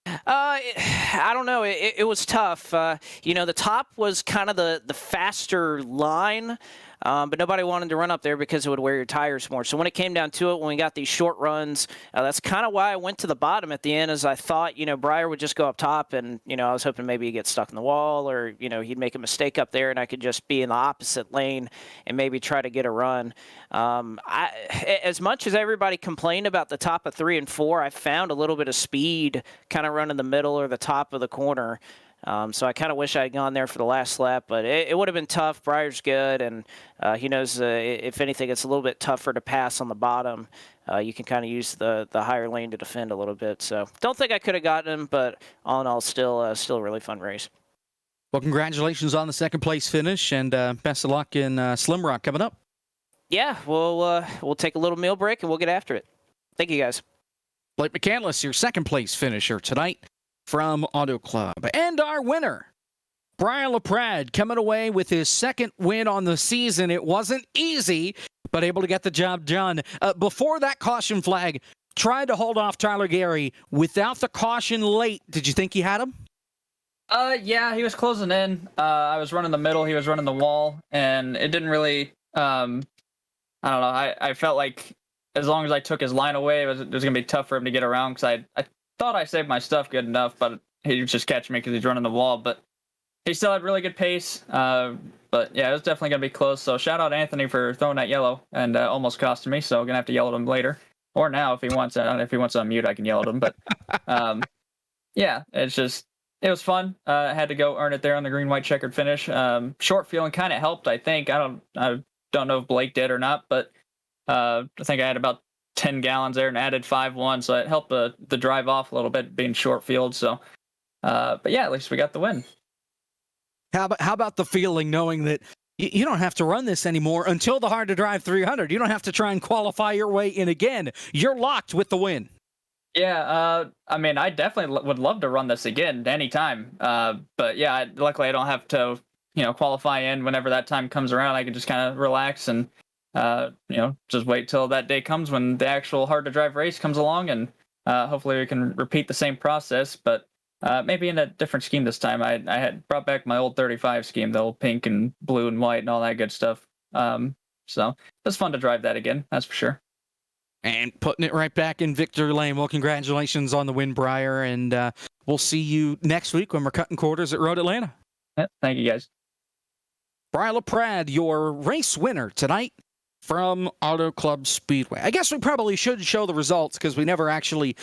I don't know. It was tough. The top was kind of the faster line, but nobody wanted to run up there because it would wear your tires more. So when it came down to it, when we got these short runs, that's kind of why I went to the bottom at the end, as I thought, Breyer would just go up top, and, I was hoping maybe he'd get stuck in the wall, or, he'd make a mistake up there and I could just be in the opposite lane and maybe try to get a run. As much as everybody complained about the top of 3 and 4, I found a little bit of speed kind of running the middle or the top of the corner. So I kind of wish I had gone there for the last lap, but it would have been tough. Breyer's good, and he knows if anything, it's a little bit tougher to pass on the bottom. You can kind of use the higher lane to defend a little bit. So don't think I could have gotten him, but all in all, still a really fun race. Well, congratulations on the second place finish, and best of luck in Slim Rock coming up. Yeah, we'll take a little meal break and we'll get after it. Thank you, guys. Blake McCandless, your second place finisher tonight from Auto Club. And our winner, Brian LaPrade, coming away with his second win on the season. It wasn't easy, but able to get the job done. Before that caution flag, tried to hold off Tyler Gary. Without the caution late, did you think he had him? Yeah, he was closing in. I was running the middle, he was running the wall, and it didn't really, I don't know, I felt like as long as I took his line away, it was going to be tough for him to get around, because I thought I saved my stuff good enough, but he was just catching me because he's running the wall. But he still had really good pace. But yeah, it was definitely going to be close. So shout out Anthony for throwing that yellow and almost costing me. So I'm going to have to yell at him later. Or now if he wants to unmute, I can yell at him. But yeah, it was fun. I had to go earn it there on the green, white checkered finish. Short feeling kind of helped, I think. I don't know if Blake did or not, but I think I had about 10 gallons there and added 5-1, so it helped the drive off a little bit being short field. So, but yeah, at least we got the win. How about the feeling knowing that you don't have to run this anymore until the Hard to Drive 300? You don't have to try and qualify your way in again. You're locked with the win. Yeah, I mean, I definitely would love to run this again anytime. But yeah, luckily I don't have to, qualify in whenever that time comes around. I can just kind of relax and just wait till that day comes when the actual Hard to Drive race comes along, and hopefully we can repeat the same process, but maybe in a different scheme this time. I had brought back my old 35 scheme, the old pink and blue and white and all that good stuff. So it's fun to drive that again, that's for sure. And putting it right back in victory lane. Well, congratulations on the win, Breyer, and we'll see you next week when we're cutting quarters at Road Atlanta. Yep, thank you, guys. Brian LaPrade, your race winner tonight from Auto Club Speedway. I guess we probably should show the results because we never actually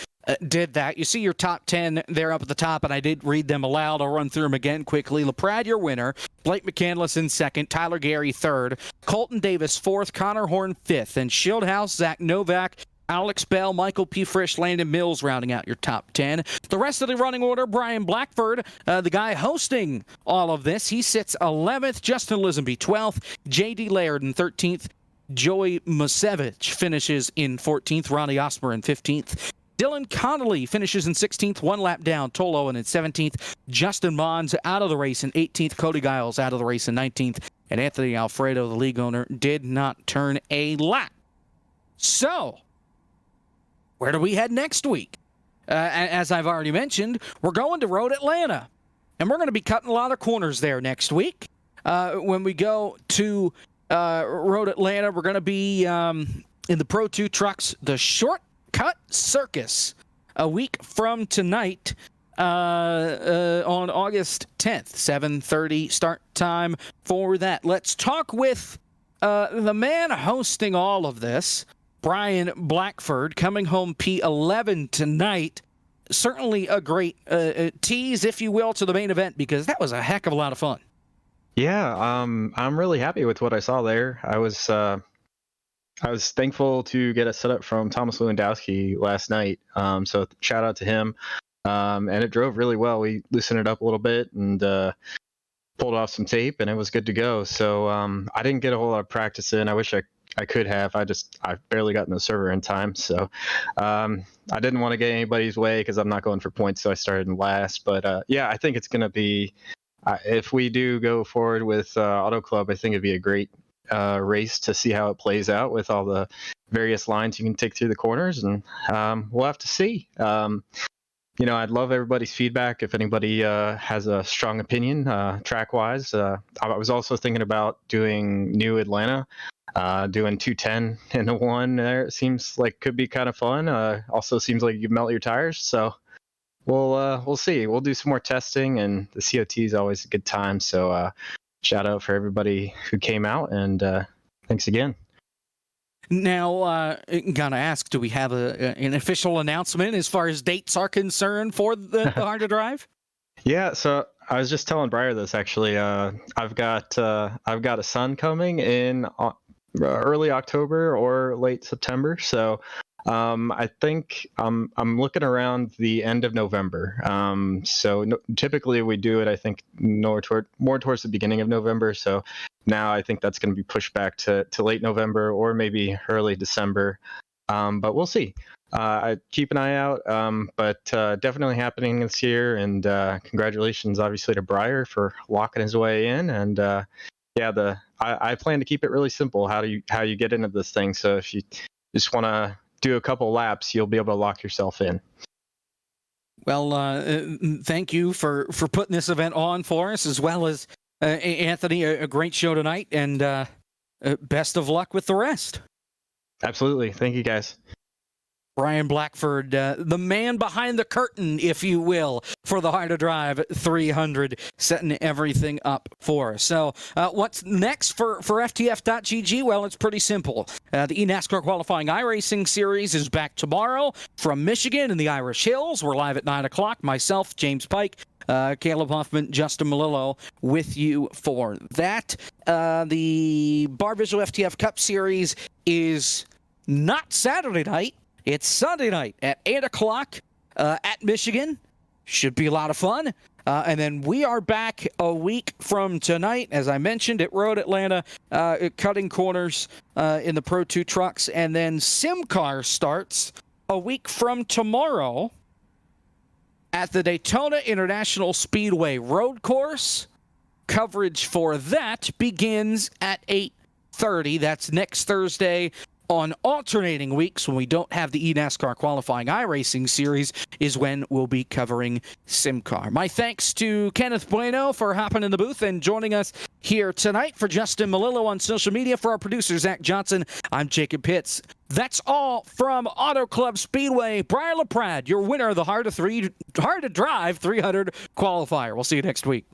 did that. You see your top 10 there up at the top, and I did read them aloud. I'll run through them again quickly. LaPrade, your winner. Blake McCandless in second. Tyler Gary third. Colton Davis fourth. Connor Horn fifth. And Shieldhouse, Zach Novak, Alex Bell, Michael P. Frisch, Landon Mills rounding out your top 10. The rest of the running order, Brian Blackford, the guy hosting all of this, he sits 11th. Justin Lisenby 12th. J.D. Laird in 13th. Joey Musevich finishes in 14th. Ronnie Osmer in 15th. Dylan Connolly finishes in 16th, one lap down. Toll Owen in 17th. Justin Mons out of the race in 18th. Cody Giles out of the race in 19th. And Anthony Alfredo, the league owner, did not turn a lap. So, where do we head next week? As I've already mentioned, we're going to Road Atlanta. And we're going to be cutting a lot of corners there next week. When we go to Road Atlanta, we're going to be in the Pro 2 trucks, the Shortcut Circus, a week from tonight on August 10th, 7:30 start time for that. Let's talk with the man hosting all of this, Brian Blackford, coming home P11 tonight. certainly a great tease, if you will, to the main event, because that was a heck of a lot of fun. Yeah, I'm really happy with what I saw there. I was thankful to get a setup from Thomas Lewandowski last night. So shout out to him. And it drove really well. We loosened it up a little bit and pulled off some tape, and it was good to go. So I didn't get a whole lot of practice in. I wish I could have. I barely got in the server in time. So I didn't want to get anybody's way because I'm not going for points. So I started in last. But yeah, I think it's going to be, if we do go forward with Auto Club, I think it'd be a great race to see how it plays out with all the various lines you can take through the corners, and we'll have to see. I'd love everybody's feedback if anybody has a strong opinion track wise. I was also thinking about doing New Atlanta, doing 210 in a one there. It seems like could be kind of fun. Also seems like you melt your tires, so we'll see. We'll do some more testing, and the COT is always a good time. So shout out for everybody who came out, and thanks again. Now, gotta ask, do we have an official announcement as far as dates are concerned for the Hard to Drive? Yeah, so I was just telling Briar this actually. I've got a son coming in early October or late September. So I think I'm looking around the end of November. Typically we do it, I think, more towards the beginning of November. So now I think that's going to be pushed back to late November or maybe early December. But we'll see. I keep an eye out, but definitely happening this year. And congratulations, obviously, to Briar for locking his way in. And I plan to keep it really simple. How you get into this thing? So if you just want to do a couple laps, you'll be able to lock yourself in. Well, thank you for putting this event on for us, as well as Anthony. A great show tonight, and best of luck with the rest. Absolutely. Thank you, guys. Brian Blackford, the man behind the curtain, if you will, for the Hard to Drive 300, setting everything up for us. So what's next for FTF.GG? Well, it's pretty simple. The eNASCAR Qualifying iRacing Series is back tomorrow from Michigan in the Irish Hills. We're live at 9 o'clock. Myself, James Pike, Caleb Hoffman, Justin Melillo with you for that. The Bar Visual FTF Cup Series is not Saturday night. It's Sunday night at 8 o'clock at Michigan. Should be a lot of fun. And then we are back a week from tonight, as I mentioned, at Road Atlanta, cutting corners in the Pro 2 trucks. And then SimCar starts a week from tomorrow at the Daytona International Speedway Road Course. Coverage for that begins at 8:30. That's next Thursday. On alternating weeks, when we don't have the eNASCAR Qualifying iRacing Series, is when we'll be covering SimCar. My thanks to Kenneth Bueno for hopping in the booth and joining us here tonight. For Justin Melillo on social media, for our producer, Zach Johnson, I'm Jacob Pitts. That's all from Auto Club Speedway. Brian LaPrade, your winner of the Hard to Drive 300 Qualifier. We'll see you next week.